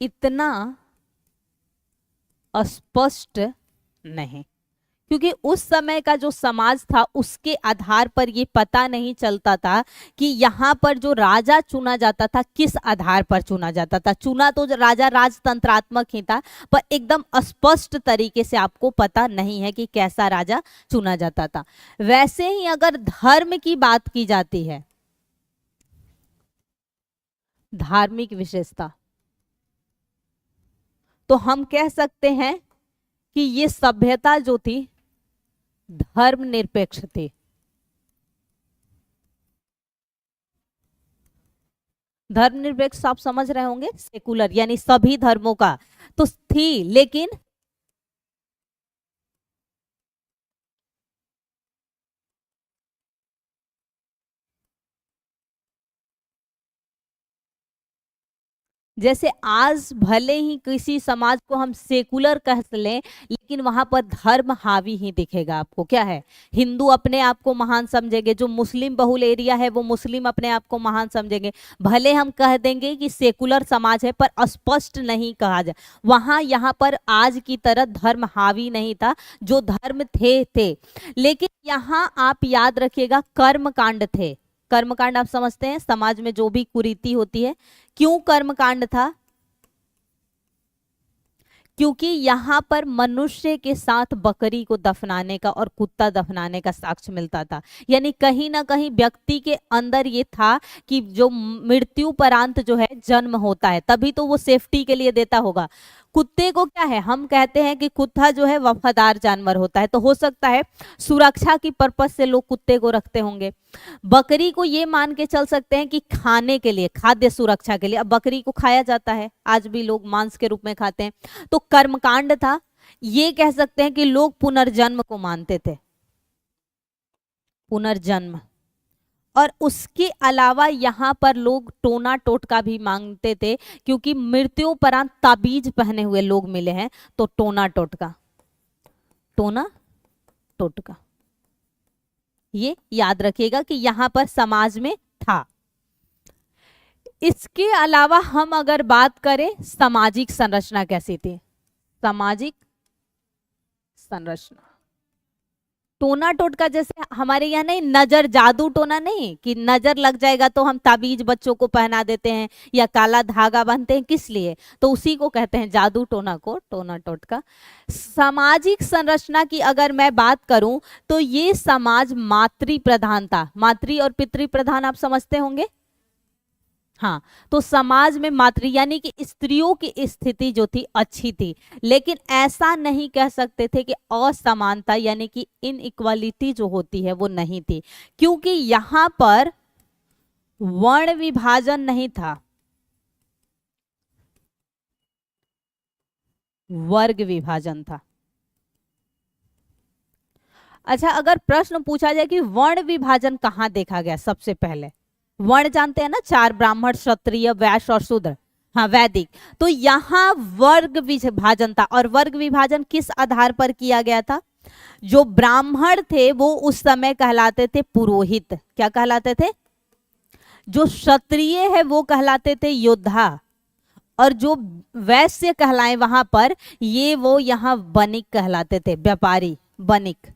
इतना अस्पष्ट नहीं, क्योंकि उस समय का जो समाज था उसके आधार पर ये पता नहीं चलता था कि यहाँ पर जो राजा चुना जाता था किस आधार पर चुना जाता था। चुना तो राजा राजतंत्रात्मक ही था, पर एकदम स्पष्ट तरीके से आपको पता नहीं है कि कैसा राजा चुना जाता था। वैसे ही अगर धर्म की बात की जाती है, धार्मिक विशेषता, तो हम कह सकते हैं कि ये सभ्यता जो थी धर्मनिरपेक्ष थी। धर्मनिरपेक्ष आप समझ रहे होंगे, सेकुलर यानी सभी धर्मों का तो थी, लेकिन जैसे आज भले ही किसी समाज को हम सेकुलर कह लें, लेकिन वहां पर धर्म हावी ही दिखेगा आपको। क्या है, हिंदू अपने आप को महान समझेंगे, जो मुस्लिम बहुल एरिया है वो मुस्लिम अपने आप को महान समझेंगे। भले हम कह देंगे कि सेकुलर समाज है, पर स्पष्ट नहीं कहा जाए। वहां यहाँ पर आज की तरह धर्म हावी नहीं था, जो धर्म थे। लेकिन यहाँ आप याद रखिएगा कर्मकांड थे। कर्मकांड आप समझते हैं, समाज में जो भी कुरीति होती है। क्यों कर्मकांड था? क्योंकि यहाँ पर मनुष्य के साथ बकरी को दफनाने का और कुत्ता दफनाने का साक्ष्य मिलता था। यानी कहीं ना कहीं व्यक्ति के अंदर ये था कि जो मृत्यु परांत जो है जन्म होता है, तभी तो वो सेफ्टी के लिए देता होगा। कुत्ते को क्या है, हम कहते हैं कि कुत्ता जो है वफादार जानवर होता है, तो हो सकता है सुरक्षा की पर्पज से लोग कुत्ते को रखते होंगे। बकरी को ये मान के चल सकते हैं कि खाने के लिए, खाद्य सुरक्षा के लिए। अब बकरी को खाया जाता है, आज भी लोग मांस के रूप में खाते हैं। तो कर्मकांड था। ये कह सकते हैं कि लोग पुनर्जन्म को मानते थे, पुनर्जन्म। और उसके अलावा यहाँ पर लोग टोना टोटका भी मांगते थे, क्योंकि मृत्युपरांत ताबीज पहने हुए लोग मिले हैं, तो टोना टोटका, टोना टोटका, ये याद रखिएगा कि यहाँ पर समाज में था। इसके अलावा हम अगर बात करें सामाजिक संरचना कैसी थी, सामाजिक संरचना, टोना टोटका जैसे हमारे यहाँ नहीं, नजर जादू टोना नहीं कि नजर लग जाएगा तो हम ताबीज बच्चों को पहना देते हैं या काला धागा बांधते हैं, किस लिए, तो उसी को कहते हैं जादू टोना को टोना टोटका। सामाजिक संरचना की अगर मैं बात करूं तो ये समाज मातृ प्रधान था। मातृ और पितृ प्रधान आप समझते होंगे, हाँ, तो समाज में मातृ यानी कि स्त्रियों की स्थिति जो थी अच्छी थी, लेकिन ऐसा नहीं कह सकते थे कि असमानता यानी कि इनइक्वालिटी जो होती है वो नहीं थी, क्योंकि यहां पर वर्ण विभाजन नहीं था, वर्ग विभाजन था। अच्छा, अगर प्रश्न पूछा जाए कि वर्ण विभाजन कहां देखा गया, सबसे पहले वर्ण जानते हैं ना, 4 ब्राह्मण, क्षत्रिय, वैश्य और शूद्र, हाँ वैदिक, तो यहाँ वर्ग विभाजन था। और वर्ग विभाजन किस आधार पर किया गया था, जो ब्राह्मण थे वो उस समय कहलाते थे पुरोहित, क्या कहलाते थे, जो क्षत्रिय है वो कहलाते थे योद्धा, और जो वैश्य कहलाए वहां पर ये वो यहाँ बणिक कहलाते थे, व्यापारी बणिक।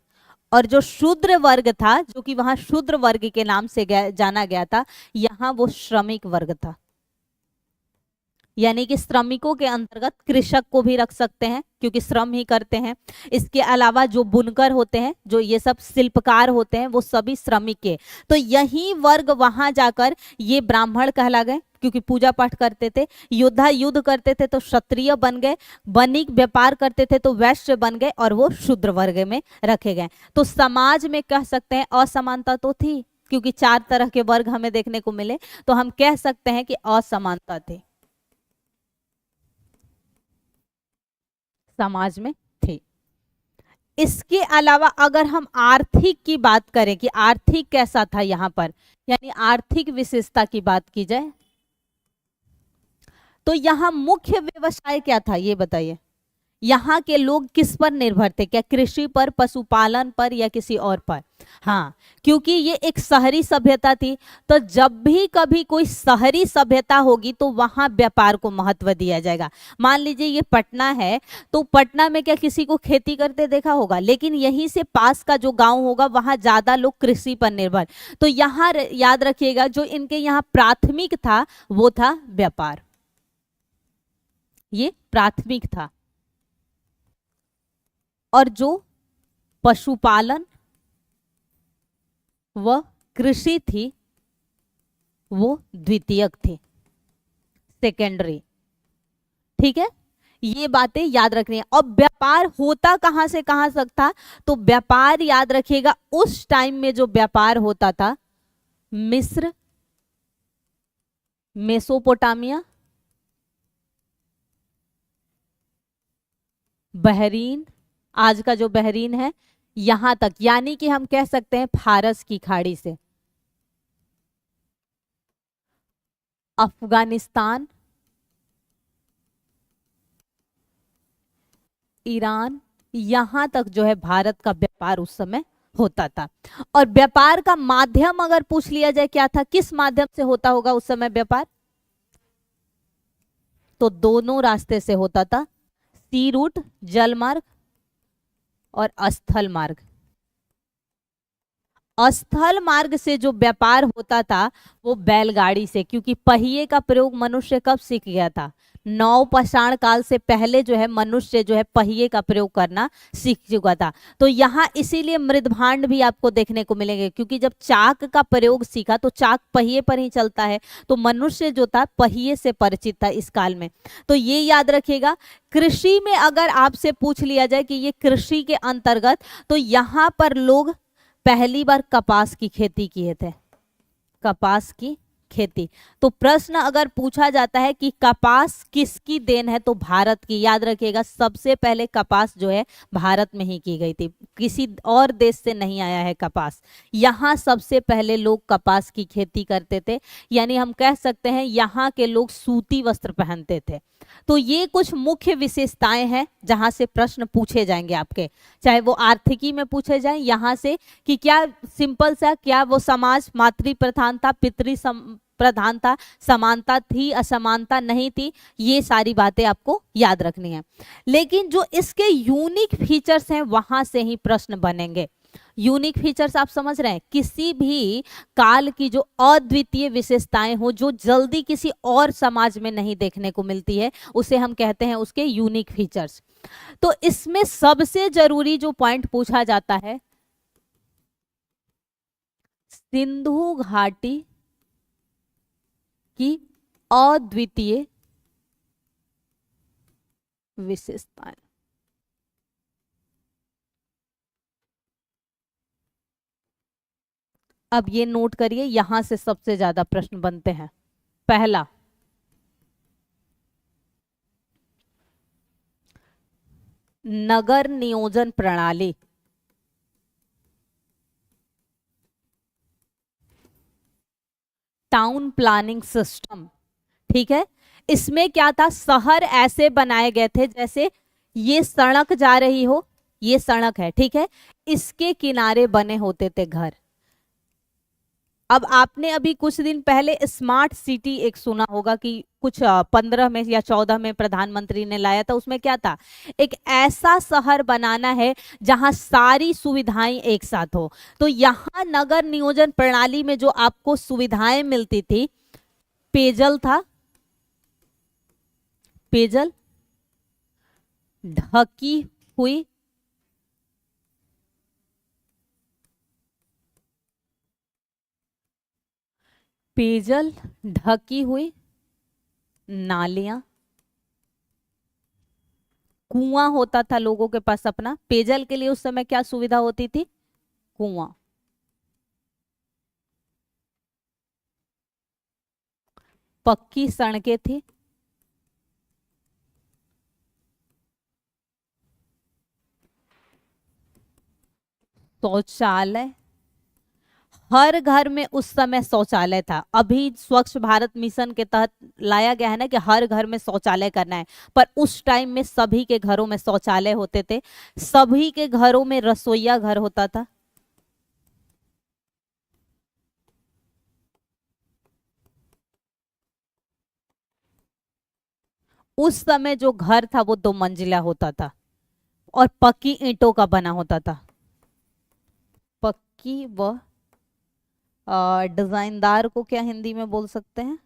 और जो शूद्र वर्ग था, जो कि वहां शूद्र वर्ग के नाम से जाना गया था, यहाँ वो श्रमिक वर्ग था। यानी कि श्रमिकों के अंतर्गत कृषक को भी रख सकते हैं क्योंकि श्रम ही करते हैं। इसके अलावा जो बुनकर होते हैं, जो ये सब शिल्पकार होते हैं, वो सभी श्रमिक के। तो यही वर्ग वहां जाकर ये ब्राह्मण कहला गए क्योंकि पूजा पाठ करते थे, योद्धा युद्ध करते थे तो क्षत्रिय बन गए, बणिक व्यापार करते थे तो वैश्य बन गए, और वो शूद्र वर्ग में रखे गए। तो समाज में कह सकते हैं असमानता तो थी, क्योंकि 4 तरह के वर्ग हमें देखने को मिले, तो हम कह सकते हैं कि असमानता थी, समाज में थी। इसके अलावा अगर हम आर्थिक की बात करें कि आर्थिक कैसा था यहाँ पर, यानी आर्थिक विशेषता की बात की जाए, तो यहाँ मुख्य व्यवसाय क्या था ये बताइए। यहाँ के लोग किस पर निर्भर थे, क्या कृषि पर, पशुपालन पर, या किसी और पर, हाँ, क्योंकि ये एक शहरी सभ्यता थी। तो जब भी कभी कोई शहरी सभ्यता होगी तो वहां व्यापार को महत्व दिया जाएगा। मान लीजिए ये पटना है, तो पटना में क्या किसी को खेती करते देखा होगा, लेकिन यहीं से पास का जो गांव होगा वहां ज्यादा लोग कृषि पर निर्भर। तो यहाँ याद रखिएगा, जो इनके यहाँ प्राथमिक था वो था व्यापार, ये प्राथमिक था। और जो पशुपालन व कृषि थी वो द्वितीयक थी, सेकेंडरी। ठीक है, ये बातें याद रखनी है। और व्यापार होता कहां से कहां तक था, तो व्यापार याद रखिएगा उस टाइम में जो व्यापार होता था, मिस्र, मेसोपोटामिया, बहरीन, आज का जो बहरीन है, यहां तक, यानी कि हम कह सकते हैं फारस की खाड़ी से अफगानिस्तान, ईरान, यहां तक जो है भारत का व्यापार उस समय होता था। और व्यापार का माध्यम अगर पूछ लिया जाए क्या था, किस माध्यम से होता होगा उस समय व्यापार, तो दोनों रास्ते से होता था, सी रूट, जल मार्ग और स्थल मार्ग। स्थल मार्ग से जो व्यापार होता था वो बैलगाड़ी से, क्योंकि पहिए का प्रयोग मनुष्य कब सीख गया था, नवपाषाण काल से पहले जो है मनुष्य जो है पहिए का प्रयोग करना सीख चुका था। तो यहाँ इसीलिए मृदभांड भी आपको देखने को मिलेंगे, क्योंकि जब चाक का प्रयोग सीखा तो चाक पहिए पर ही चलता है, तो मनुष्य जो था पहिए से परिचित था इस काल में। तो ये याद रखिएगा। कृषि में अगर आपसे पूछ लिया जाए कि ये कृषि के अंतर्गत, तो यहाँ पर लोग पहली बार कपास की खेती किए थे, कपास की खेती। तो प्रश्न अगर पूछा जाता है कि कपास किसकी देन है, तो भारत की। याद रखिएगा, सबसे पहले कपास जो है भारत में ही की गई थी, किसी और देश से नहीं आया है कपास। यहाँ सबसे पहले लोग कपास की खेती करते थे, यानी हम कह सकते हैं यहाँ के लोग सूती वस्त्र पहनते थे। तो ये कुछ मुख्य विशेषताएं हैं जहां से प्रश्न पूछे जाएंगे आपके, चाहे वो आर्थिकी में पूछे जाएं यहाँ से कि क्या सिंपल सा, क्या वो समाज मातृ प्रधान था, पितृ प्रधान था, समानता थी, असमानता नहीं थी, ये सारी बातें आपको याद रखनी है। लेकिन जो इसके यूनिक फीचर्स हैं वहां से ही प्रश्न बनेंगे। यूनिक फीचर्स आप समझ रहे हैं, किसी भी काल की जो अद्वितीय विशेषताएं हो, जो जल्दी किसी और समाज में नहीं देखने को मिलती है, उसे हम कहते हैं उसके यूनिक फीचर्स। तो इसमें सबसे जरूरी जो पॉइंट पूछा जाता है, सिंधु घाटी की अद्वितीय विशेषताएं। अब ये नोट करिए, यहां से सबसे ज्यादा प्रश्न बनते हैं। पहला, नगर नियोजन प्रणाली। टाउन प्लानिंग सिस्टम, ठीक है। इसमें क्या था, शहर ऐसे बनाए गए थे जैसे ये सड़क जा रही हो, ये सड़क है, ठीक है, इसके किनारे बने होते थे घर। अब आपने अभी कुछ दिन पहले स्मार्ट सिटी एक सुना होगा कि कुछ 15 में या 14 में प्रधानमंत्री ने लाया था। उसमें क्या था, एक ऐसा शहर बनाना है जहां सारी सुविधाएं एक साथ हो। तो यहाँ नगर नियोजन प्रणाली में जो आपको सुविधाएं मिलती थी, पेयजल था, पेयजल, ढकी हुई पेयजल, ढकी हुई नालियां, कुआं होता था लोगों के पास अपना। पेयजल के लिए उस समय क्या सुविधा होती थी, कुआं। पक्की सड़कें थी, शौचालय, हर घर में उस समय शौचालय था। अभी स्वच्छ भारत मिशन के तहत लाया गया है ना कि हर घर में शौचालय करना है, पर उस टाइम में सभी के घरों में शौचालय होते थे, सभी के घरों में रसोईया घर होता था। उस समय जो घर था वो 2 मंजिला होता था और पक्की ईंटों का बना होता था। पक्की व डिजाइनदार को क्या हिंदी में बोल सकते हैं,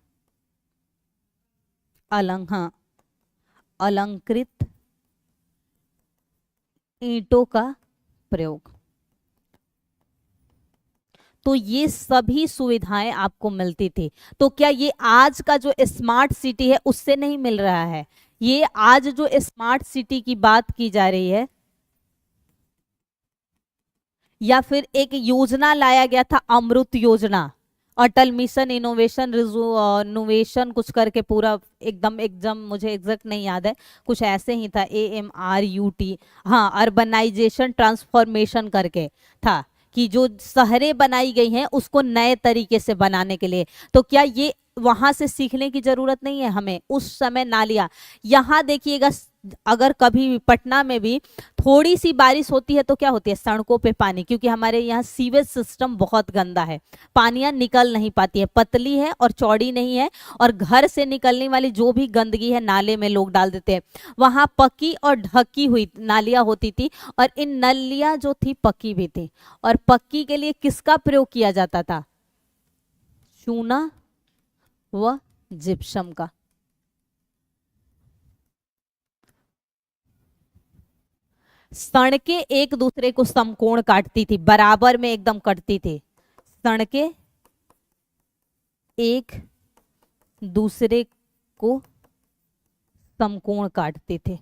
हाँ, अलंकृत ईंटों का प्रयोग। तो ये सभी सुविधाएं आपको मिलती थी। तो क्या ये आज का जो स्मार्ट सिटी है उससे नहीं मिल रहा है? ये आज जो स्मार्ट सिटी की बात की जा रही है, या फिर एक योजना लाया गया था अमृत योजना, अटल मिशन इनोवेशन रिनोवेशन कुछ करके, पूरा एकदम एकदम मुझे एग्जैक्ट नहीं याद है, कुछ ऐसे ही था, AMRUT, हाँ, अर्बनाइजेशन ट्रांसफॉर्मेशन करके था, कि जो शहरें बनाई गई हैं उसको नए तरीके से बनाने के लिए। तो क्या ये वहां से सीखने की जरूरत नहीं है हमें? उस समय नालियां, यहाँ देखिएगा, अगर कभी भी पटना में भी थोड़ी सी बारिश होती है तो क्या होती है, सड़कों पे पानी, क्योंकि हमारे यहाँ सीवेज सिस्टम बहुत गंदा है, पानियां निकल नहीं पाती है, पतली है और चौड़ी नहीं है, और घर से निकलने वाली जो भी गंदगी है नाले में लोग डाल देते हैं। वहां पक्की और ढकी हुई नालियां होती थी, और इन नलियां जो थी पक्की भी थी। और पक्की के लिए किसका प्रयोग किया जाता था, चूना व जिप्सम का। सड़कें एक दूसरे को समकोण काटती थी, बराबर में एकदम कटती थी, सड़कें एक दूसरे को समकोण काटते थे।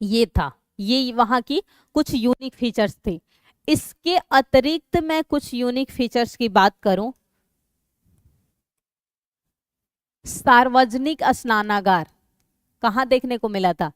ये था, ये वहां की कुछ यूनिक फीचर्स थे। इसके अतिरिक्त मैं कुछ यूनिक फीचर्स की बात करूं, सार्वजनिक स्नानागार कहाँ देखने को मिला था?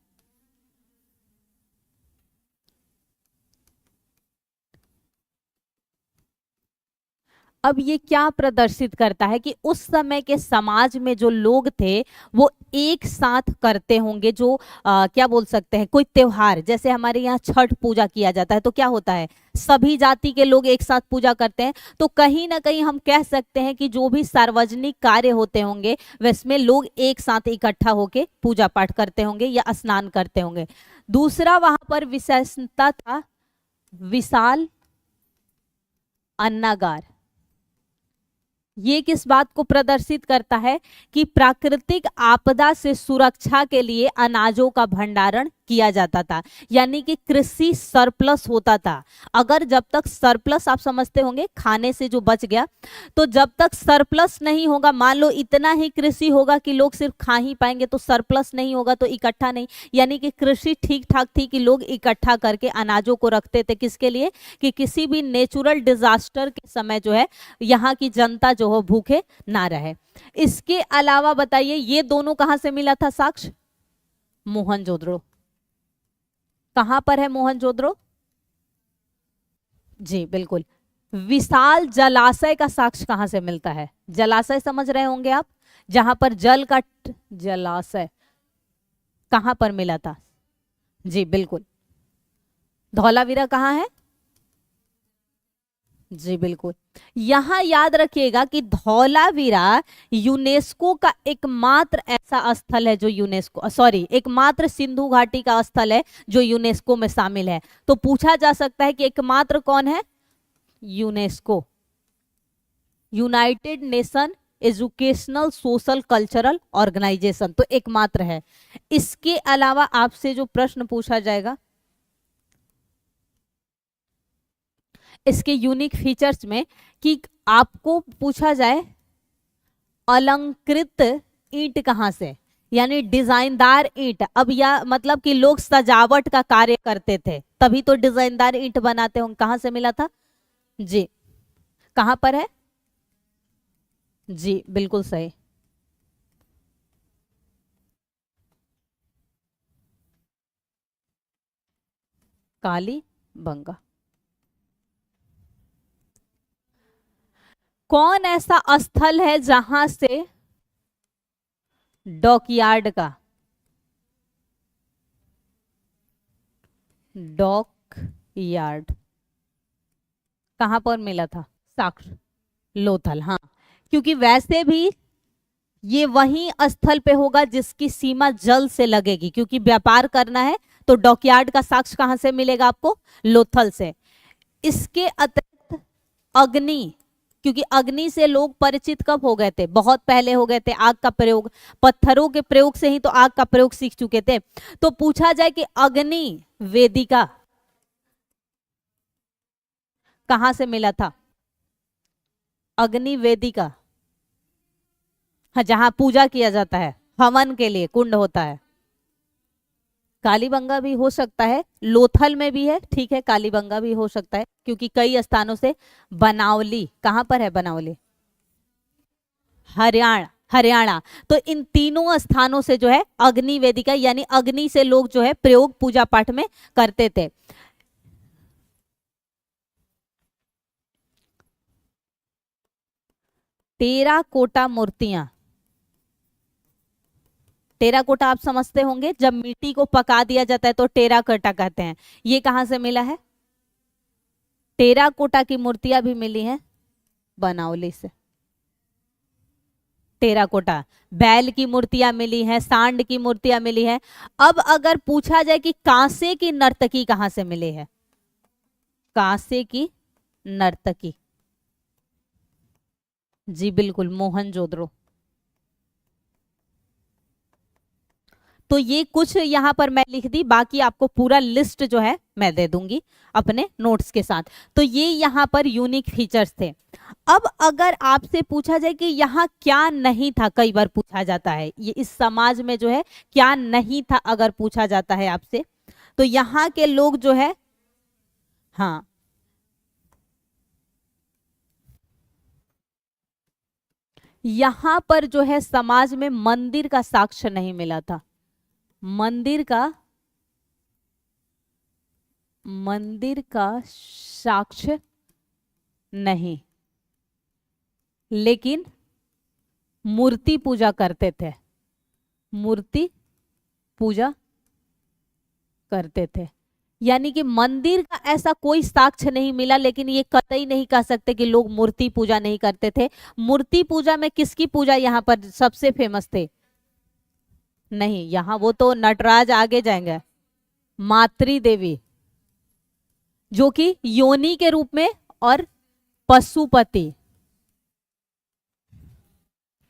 अब ये क्या प्रदर्शित करता है कि उस समय के समाज में जो लोग थे वो एक साथ करते होंगे, जो क्या बोल सकते हैं, कोई त्योहार, जैसे हमारे यहाँ छठ पूजा किया जाता है तो क्या होता है, सभी जाति के लोग एक साथ पूजा करते हैं। तो कहीं ना कहीं हम कह सकते हैं कि जो भी सार्वजनिक कार्य होते होंगे वैसमें लोग एक साथ इकट्ठा होके पूजा पाठ करते होंगे या स्नान करते होंगे। दूसरा वहां पर विशेषता था विशाल अन्नागार। ये किस बात को प्रदर्शित करता है कि प्राकृतिक आपदा से सुरक्षा के लिए अनाजों का भंडारण किया जाता था, यानी कि कृषि सरप्लस होता था। अगर जब तक सरप्लस, आप समझते होंगे खाने से जो बच गया, तो जब तक सरप्लस नहीं होगा, मान लो इतना ही कृषि होगा कि लोग सिर्फ खा ही पाएंगे, तो सरप्लस नहीं होगा तो इकट्ठा नहीं, यानी कि कृषि ठीक ठाक थी कि लोग इकट्ठा करके अनाजों को रखते थे। किसके लिए? कि किसी भी नेचुरल डिजास्टर के समय जो है यहाँ की जनता जो हो भूखे ना रहे। इसके अलावा बताइए ये दोनों कहां से मिला था साक्ष्य? मोहनजोदड़ो। कहां पर है मोहनजोदड़ो? जी बिल्कुल। विशाल जलाशय का साक्ष्य कहां से मिलता है? जलाशय समझ रहे होंगे आप, जहां पर जल का जलाशय कहां पर मिला था? जी बिल्कुल। धौलावीरा कहां है? जी बिल्कुल। यहां याद रखिएगा कि धौलावीरा यूनेस्को का एकमात्र ऐसा स्थल है जो यूनेस्को, सॉरी, एकमात्र सिंधु घाटी का स्थल है जो यूनेस्को में शामिल है। तो पूछा जा सकता है कि एकमात्र कौन है? UNESCO, United Nation educational social cultural organization, तो एकमात्र है। इसके अलावा आपसे जो प्रश्न पूछा जाएगा इसके यूनिक फीचर्स में, कि आपको पूछा जाए अलंकृत ईंट कहां से, यानी डिजाइनदार ईंट। अब या मतलब कि लोग सजावट का कार्य करते थे तभी तो डिजाइनदार ईंट बनाते होंगे, कहां से मिला था? जी कहां पर है? जी बिल्कुल सही। कालीबंगा। कौन ऐसा स्थल है जहां से डॉकयार्ड का, डॉक यार्ड कहां पर मिला था साक्ष्य? लोथल। हाँ, क्योंकि वैसे भी ये वही स्थल पे होगा जिसकी सीमा जल से लगेगी, क्योंकि व्यापार करना है तो डॉकयार्ड का साक्ष्य कहां से मिलेगा आपको? लोथल से। इसके अतिरिक्त अग्नि, क्योंकि अग्नि से लोग परिचित कब हो गए थे? बहुत पहले हो गए थे। आग का प्रयोग, पत्थरों के प्रयोग से ही तो आग का प्रयोग सीख चुके थे। तो पूछा जाए कि अग्नि वेदिका कहां से मिला था? अग्नि वेदिका, हाँ, जहां पूजा किया जाता है, हवन के लिए कुंड होता है। कालीबंगा भी हो सकता है, लोथल में भी है, ठीक है, कालीबंगा भी हो सकता है, क्योंकि कई स्थानों से। बनावली कहां पर है? बनावली हरियाणा, हरियाणा। तो इन तीनों स्थानों से जो है अग्नि वेदिका, यानी अग्नि से लोग जो है प्रयोग पूजा पाठ में करते थे। टेराकोटा मूर्तियां, टेराकोटा आप समझते होंगे, जब मिट्टी को पका दिया जाता है तो टेराकोटा कहते हैं। ये कहां से मिला है? टेराकोटा की मूर्तियां भी मिली हैं बनावली से। टेराकोटा, बैल की मूर्तियां मिली हैं, सांड की मूर्तियां मिली हैं। अब अगर पूछा जाए कि कांसे की नर्तकी कहां से मिली है? कांसे की नर्तकी, जी बिल्कुल, मोहनजोदड़ो। तो ये कुछ यहाँ पर मैं लिख दी, बाकी आपको पूरा लिस्ट जो है मैं दे दूंगी अपने नोट्स के साथ। तो ये यहाँ पर यूनिक फीचर्स थे। अब अगर आपसे पूछा जाए कि यहाँ क्या नहीं था, कई बार पूछा जाता है ये इस समाज में जो है क्या नहीं था, अगर पूछा जाता है आपसे, तो यहाँ के लोग जो है, हाँ, यहां पर जो है समाज में मंदिर का साक्ष्य नहीं मिला था। मंदिर का साक्ष्य नहीं, लेकिन मूर्ति पूजा करते थे, मूर्ति पूजा करते थे। यानी कि मंदिर का ऐसा कोई साक्ष्य नहीं मिला, लेकिन ये कतई नहीं कह सकते कि लोग मूर्ति पूजा नहीं करते थे। मूर्ति पूजा में किसकी पूजा यहाँ पर सबसे फेमस थे? नहीं, यहाँ वो तो नटराज आगे जाएंगे, मातृ देवी, जो कि योनि के रूप में, और पशुपति,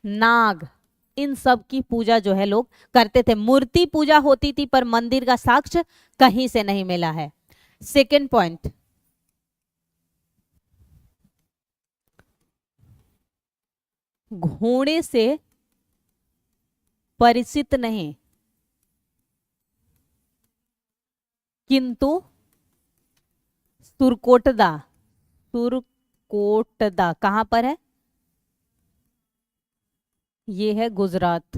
नाग, इन सब की पूजा जो है लोग करते थे। मूर्ति पूजा होती थी, पर मंदिर का साक्ष्य कहीं से नहीं मिला है। सेकंड पॉइंट, घोड़े से परिचित नहीं, किंतु सुरकोटदा, सुरकोटदा कहां पर है? ये है गुजरात।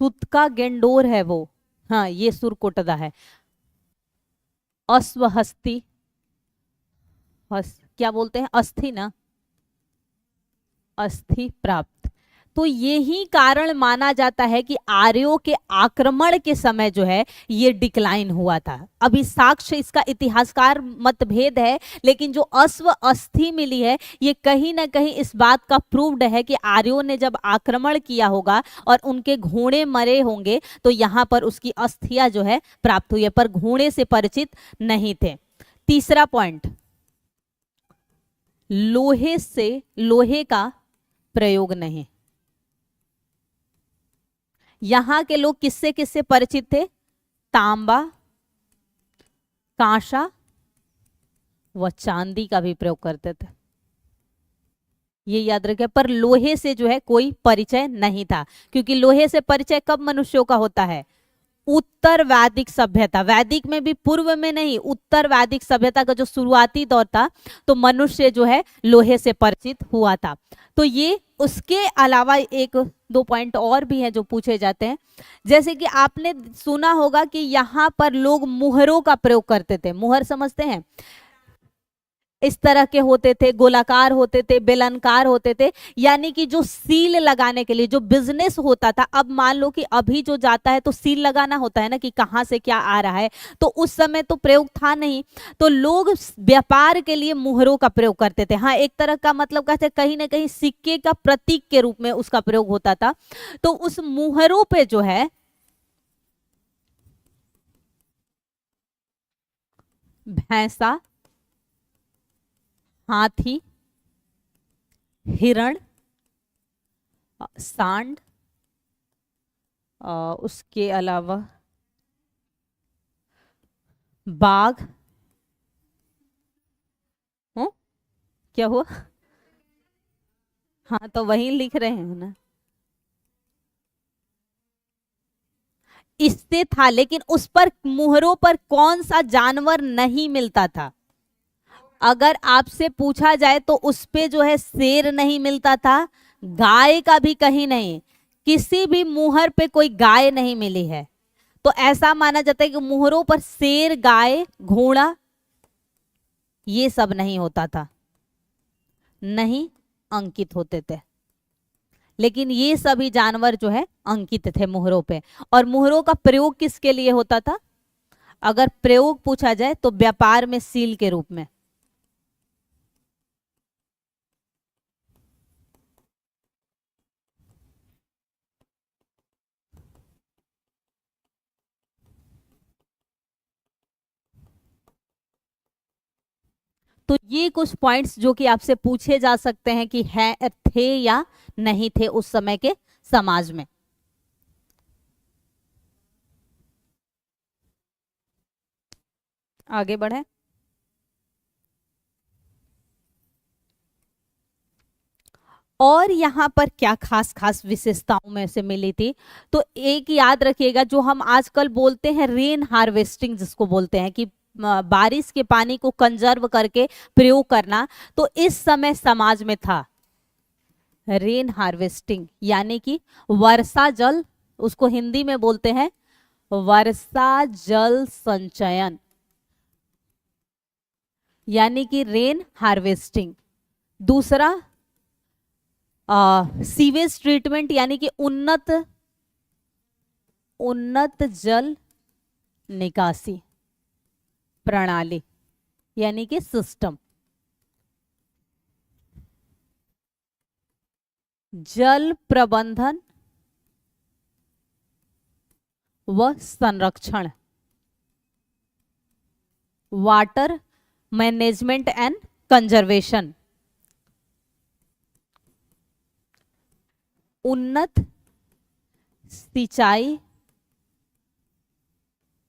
सुतका गेंडोर है वो, हाँ ये सुरकोटदा है। अस्वहस्ती, क्या बोलते हैं, अस्थि ना, अस्थि प्राप्त। तो यही कारण माना जाता है कि आर्यों के आक्रमण के समय जो है ये डिक्लाइन हुआ था। अभी साक्ष्य इसका इतिहासकार मतभेद है, लेकिन जो अश्व अस्थि मिली है ये कहीं ना कहीं इस बात का प्रूव्ड है कि आर्यों ने जब आक्रमण किया होगा और उनके घोड़े मरे होंगे, तो यहाँ पर उसकी अस्थियां जो है प्राप्त हुई है, पर घोड़े से परिचित नहीं थे। तीसरा पॉइंट, लोहे का प्रयोग नहीं। यहां के लोग किससे किससे परिचित थे? तांबा, कांसा व चांदी का भी प्रयोग करते थे, ये याद रखें। पर लोहे से जो है कोई परिचय नहीं था, क्योंकि लोहे से परिचय कब मनुष्यों का होता है? उत्तर वैदिक सभ्यता, वैदिक में भी, पूर्व में नहीं, उत्तर वैदिक सभ्यता का जो शुरुआती दौर था, तो मनुष्य जो है लोहे से परिचित हुआ था। तो ये, उसके अलावा एक दो पॉइंट और भी हैं जो पूछे जाते हैं। जैसे कि आपने सुना होगा कि यहाँ पर लोग मुहरों का प्रयोग करते थे। मुहर समझते हैं? इस तरह के होते थे, गोलाकार होते थे, बेलनकार होते थे, यानी कि जो सील लगाने के लिए जो बिजनेस होता था। अब मान लो कि अभी जो जाता है तो सील लगाना होता है ना, कि कहाँ से क्या आ रहा है, तो उस समय तो प्रयोग था नहीं, तो लोग व्यापार के लिए मुहरों का प्रयोग करते थे। हाँ, एक तरह का मतलब कहते कहीं ना कहीं सिक्के का प्रतीक के रूप में उसका प्रयोग होता था। तो उस मुहरों पे जो है भैंसा, हाथी, हिरण, सांड, उसके अलावा बाघ, क्या हुआ? हाँ, तो वही लिख रहे हैं ना, इससे था। लेकिन उस पर, मुहरों पर कौन सा जानवर नहीं मिलता था? अगर आपसे पूछा जाए तो उस पे जो है शेर नहीं मिलता था, गाय का भी कहीं नहीं, किसी भी मुहर पे कोई गाय नहीं मिली है। तो ऐसा माना जाता है कि मुहरों पर शेर, गाय, घोड़ा, ये सब नहीं होता था, नहीं अंकित होते थे। लेकिन ये सभी जानवर जो है अंकित थे मुहरों पे। और मुहरों का प्रयोग किसके लिए होता था? अगर प्रयोग पूछा जाए तो व्यापार में सील के रूप में। तो ये कुछ पॉइंट्स जो कि आपसे पूछे जा सकते हैं कि है, थे या नहीं थे उस समय के समाज में। आगे बढ़े। और यहाँ पर क्या खास खास विशेषताओं में से मिली थी, तो एक याद रखिएगा, जो हम आजकल बोलते हैं रेन हार्वेस्टिंग, जिसको बोलते हैं कि बारिश के पानी को कंजर्व करके प्रयोग करना, तो इस समय समाज में था। रेन हार्वेस्टिंग यानी कि वर्षा जल, उसको हिंदी में बोलते हैं वर्षा जल संचयन, यानी कि रेन हार्वेस्टिंग। दूसरा सीवेज ट्रीटमेंट यानी कि उन्नत जल निकासी प्रणाली यानी कि सिस्टम। जल प्रबंधन व संरक्षण, वाटर मैनेजमेंट एंड कंजर्वेशन। उन्नत सिंचाई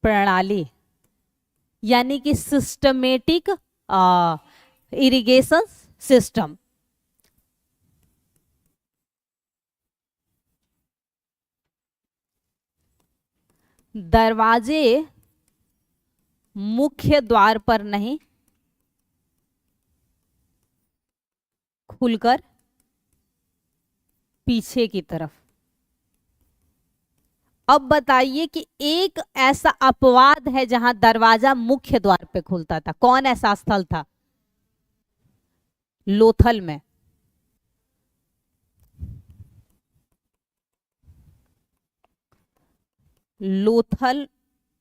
प्रणाली यानी कि सिस्टमेटिक इरिगेशन सिस्टम। दरवाजे मुख्य द्वार पर नहीं खुलकर पीछे की तरफ। अब बताइए कि एक ऐसा अपवाद है जहां दरवाजा मुख्य द्वार पे खुलता था, कौन ऐसा स्थल था? लोथल में। लोथल,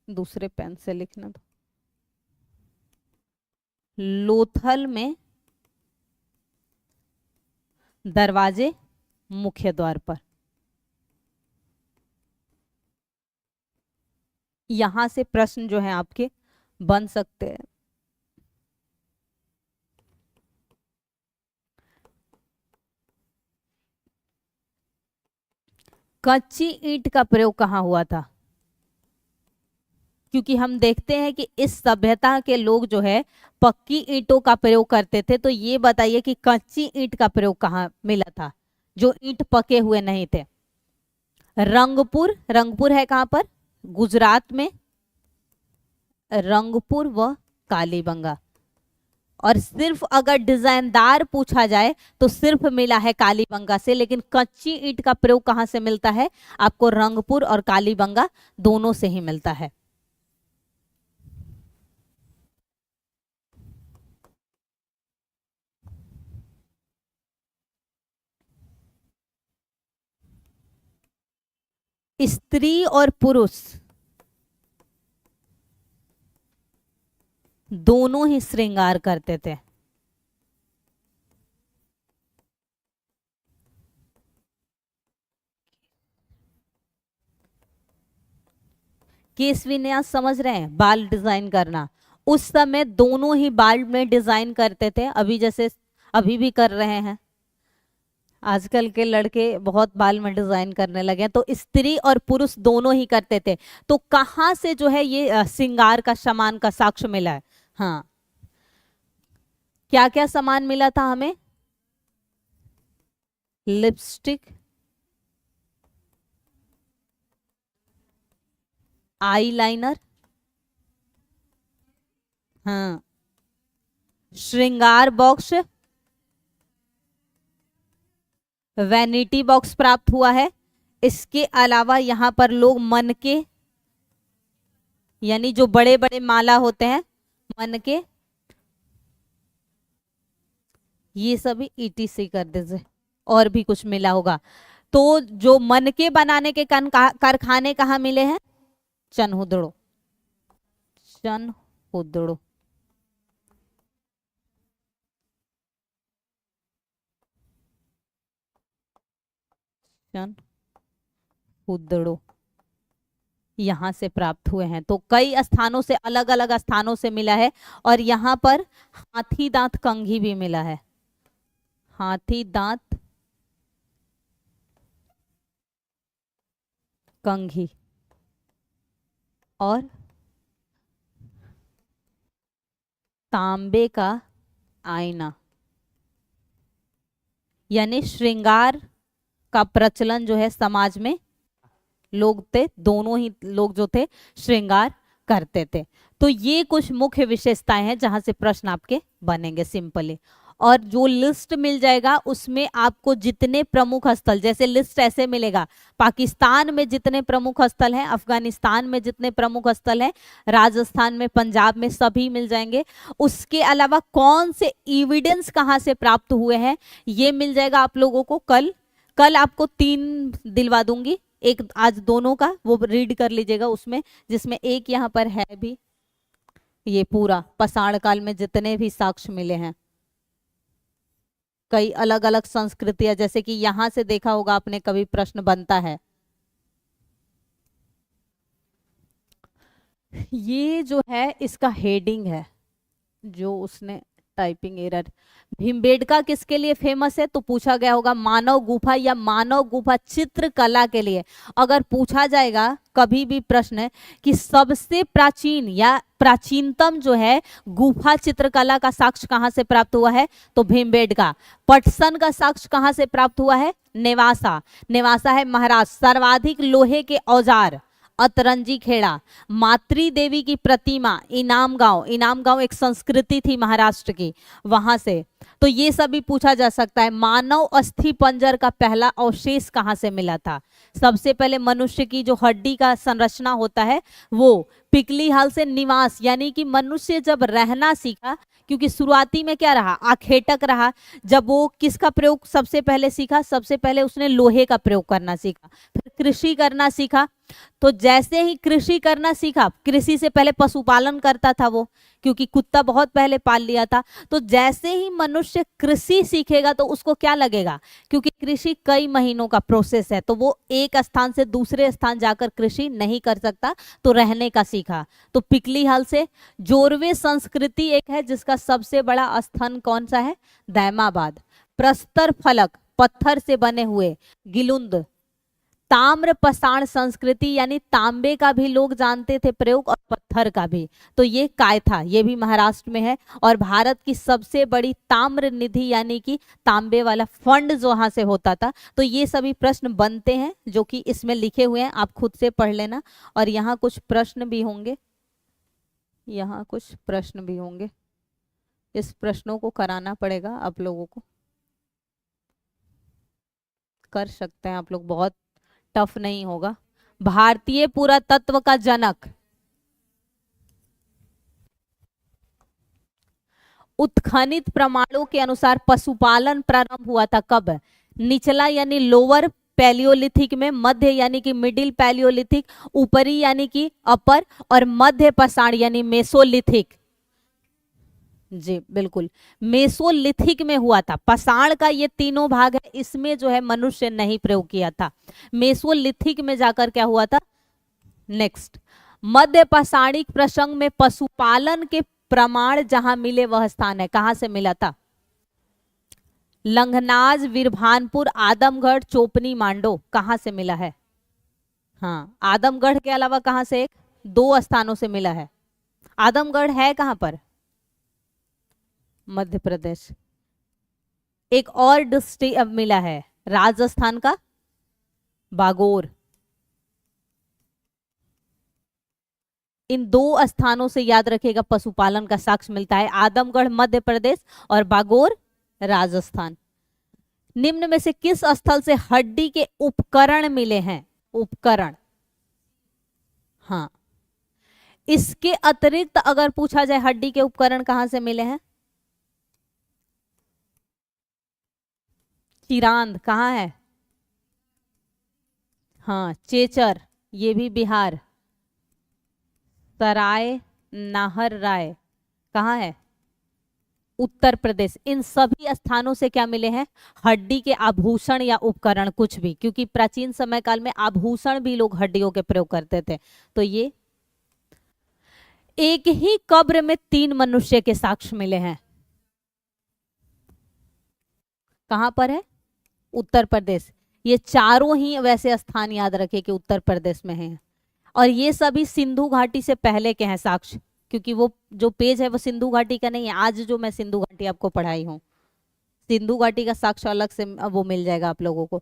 दूसरे पेन से लिखना था। लोथल में दरवाजे मुख्य द्वार पर। यहां से प्रश्न जो है आपके बन सकते हैं। कच्ची ईंट का प्रयोग कहाँ हुआ था? क्योंकि हम देखते हैं कि इस सभ्यता के लोग जो है पक्की ईंटों का प्रयोग करते थे, तो ये बताइए कि कच्ची ईंट का प्रयोग कहाँ मिला था, जो ईंट पके हुए नहीं थे? रंगपुर, रंगपुर है कहाँ पर? गुजरात में। रंगपुर व कालीबंगा। और सिर्फ अगर डिजाइनदार पूछा जाए तो सिर्फ मिला है कालीबंगा से, लेकिन कच्ची ईंट का प्रयोग कहां से मिलता है आपको? रंगपुर और कालीबंगा दोनों से ही मिलता है। स्त्री और पुरुष दोनों ही श्रृंगार करते थे। केश विन्यास समझ रहे हैं? बाल डिजाइन करना। उस समय दोनों ही बाल में डिजाइन करते थे, अभी जैसे अभी भी कर रहे हैं। आजकल के लड़के बहुत बाल में डिजाइन करने लगे हैं, तो स्त्री और पुरुष दोनों ही करते थे। तो कहां से जो है ये श्रृंगार का सामान का साक्ष्य मिला है? हाँ, क्या क्या सामान मिला था हमें? लिपस्टिक, आईलाइनर, हाँ, श्रृंगार बॉक्स, वैनिटी बॉक्स प्राप्त हुआ है। इसके अलावा यहां पर लोग मन के, यानी जो बड़े बड़े माला होते हैं मन के, ये सभी ईटीसी कर दीजिए। और भी कुछ मिला होगा। तो जो मन के बनाने के कारखाने कहाँ मिले हैं? चनहुदड़ो, चनहुदड़ो। चनहुदड़ो यहां से प्राप्त हुए हैं। तो कई स्थानों से, अलग अलग स्थानों से मिला है। और यहाँ पर हाथी दांत कंघी भी मिला है। हाथी दांत कंघी और तांबे का आईना, यानी श्रृंगार का प्रचलन जो है समाज में लोग थे, दोनों ही लोग जो थे श्रृंगार करते थे। तो ये कुछ मुख्य विशेषताएं हैं जहां से प्रश्न आपके बनेंगे सिंपली। और जो लिस्ट मिल जाएगा उसमें आपको जितने प्रमुख स्थल, जैसे लिस्ट ऐसे मिलेगा, पाकिस्तान में जितने प्रमुख स्थल हैं, अफगानिस्तान में जितने प्रमुख स्थल हैं, राजस्थान में, पंजाब में, सभी मिल जाएंगे। उसके अलावा कौन से एविडेंस कहाँ से प्राप्त हुए हैं ये मिल जाएगा आप लोगों को कल। कल आपको 3 दिलवा दूंगी, एक आज दोनों का वो रीड कर लीजिएगा उसमें, जिसमें एक यहाँ पर है भी, ये पूरा पाषाण काल में जितने भी साक्ष्य मिले हैं, कई अलग अलग संस्कृतियां, जैसे कि यहां से देखा होगा आपने, कभी प्रश्न बनता है, ये जो है इसका हेडिंग है, जो उसने टाइपिंग एरर, भीमबेडका किसके लिए फेमस है, तो पूछा गया होगा मानव गुफा या मानव गुफा चित्रकला के लिए। अगर पूछा जाएगा कभी भी प्रश्न कि सबसे प्राचीन या प्राचीनतम जो है गुफा चित्रकला का साक्ष्य कहां से प्राप्त हुआ है, तो भीमबेडका। पटसन का साक्ष्य कहां से प्राप्त हुआ है, नेवासा। नेवासा है महाराष्ट्र। सर्वाधिक लोहे के औजार, अतरंजी खेड़ा। मातृ देवी की प्रतिमा, इनाम गांव। इनाम गांव एक संस्कृति थी महाराष्ट्र की, वहां से। तो ये सभी पूछा जा सकता है। मानव अस्थि पंजर का पहला अवशेष कहां से मिला था, सबसे पहले मनुष्य की जो हड्डी का संरचना होता है वो पिकली हाल से निवास, यानी कि मनुष्य जब रहना सीखा, क्योंकि शुरुआती में क्या रहा, आखेटक रहा, जब वो किसका प्रयोग सबसे पहले सीखा, सबसे पहले उसने लोहे का प्रयोग करना सीखा, फिर कृषि करना सीखा। तो जैसे ही कृषि करना सीखा, कृषि से पहले पशुपालन करता था वो, क्योंकि कुत्ता बहुत पहले पाल लिया था। तो जैसे ही मनुष्य कृषि सीखेगा तो उसको क्या लगेगा, क्योंकि कृषि कई महीनों का प्रोसेस है, तो वो एक स्थान से दूसरे स्थान जाकर कृषि नहीं कर सकता, तो रहने का सीखा। तो पिकली हाल से। जोरवे संस्कृति एक है जिसका सबसे बड़ा स्थन कौन सा है, दैमाबाद। प्रस्तर फलक, पत्थर से बने हुए, गिलुंद। ताम्र पाषाण संस्कृति, यानी तांबे का भी लोग जानते थे प्रयोग और पत्थर का भी, तो ये कायथा, ये भी महाराष्ट्र में है। और भारत की सबसे बड़ी ताम्र निधि, यानी कि तांबे वाला फंड जो वहां से होता था। तो ये सभी प्रश्न बनते हैं जो कि इसमें लिखे हुए हैं, आप खुद से पढ़ लेना। और यहाँ कुछ प्रश्न भी होंगे, यहाँ कुछ प्रश्न भी होंगे, इस प्रश्नों को कराना पड़ेगा आप लोगों को, कर सकते हैं आप लोग, बहुत टफ नहीं होगा। भारतीय पुरातत्व का जनक, उत्खनित प्रमाणों के अनुसार पशुपालन प्रारंभ हुआ था कब, निचला यानी लोअर पैलियोलिथिक में, मध्य यानी कि मिडिल पैलियोलिथिक, ऊपरी यानी कि अपर, और मध्य पाषाण यानी मेसोलिथिक। जी बिल्कुल, मेसोलिथिक में हुआ था। पाषाण का ये तीनों भाग है, इसमें जो है मनुष्य नहीं प्रयोग किया था। मेसोलिथिक में जाकर क्या हुआ था। नेक्स्ट, मध्य पाषाणिक प्रसंग में पशुपालन के प्रमाण जहां मिले वह स्थान है, कहां से मिला था, लंघनाज, वीरभानपुर, आदमगढ़, चोपनी, मांडो, कहां से मिला है। हाँ, आदमगढ़ के अलावा कहां से, एक 2 स्थानों से मिला है। आदमगढ़ है कहां पर, मध्य प्रदेश। एक और डिस्ट्रिक्ट अब मिला है, राजस्थान का बागोर। इन 2 स्थानों से याद रखिएगा पशुपालन का साक्ष्य मिलता है, आदमगढ़ मध्य प्रदेश और बागोर राजस्थान। निम्न में से किस स्थल से हड्डी के उपकरण मिले हैं, उपकरण। हाँ, इसके अतिरिक्त अगर पूछा जाए हड्डी के उपकरण कहां से मिले हैं, चिरांद कहाँ है, हाँ चेचर, ये भी बिहार। सराय नाहर राय कहाँ है, उत्तर प्रदेश। इन सभी स्थानों से क्या मिले हैं, हड्डी के आभूषण या उपकरण, कुछ भी, क्योंकि प्राचीन समय काल में आभूषण भी लोग हड्डियों के प्रयोग करते थे। तो ये एक ही कब्र में 3 मनुष्य के साक्ष्य मिले हैं, कहां पर है, उत्तर प्रदेश। ये चारों ही वैसे स्थान याद रखे कि उत्तर प्रदेश में हैं, और ये सभी सिंधु घाटी से पहले के हैं साक्ष्य, क्योंकि वो जो पेज है वो सिंधु घाटी का नहीं है। आज जो मैं सिंधु घाटी आपको पढ़ाई हूँ, सिंधु घाटी का साक्ष्य अलग से वो मिल जाएगा आप लोगों को।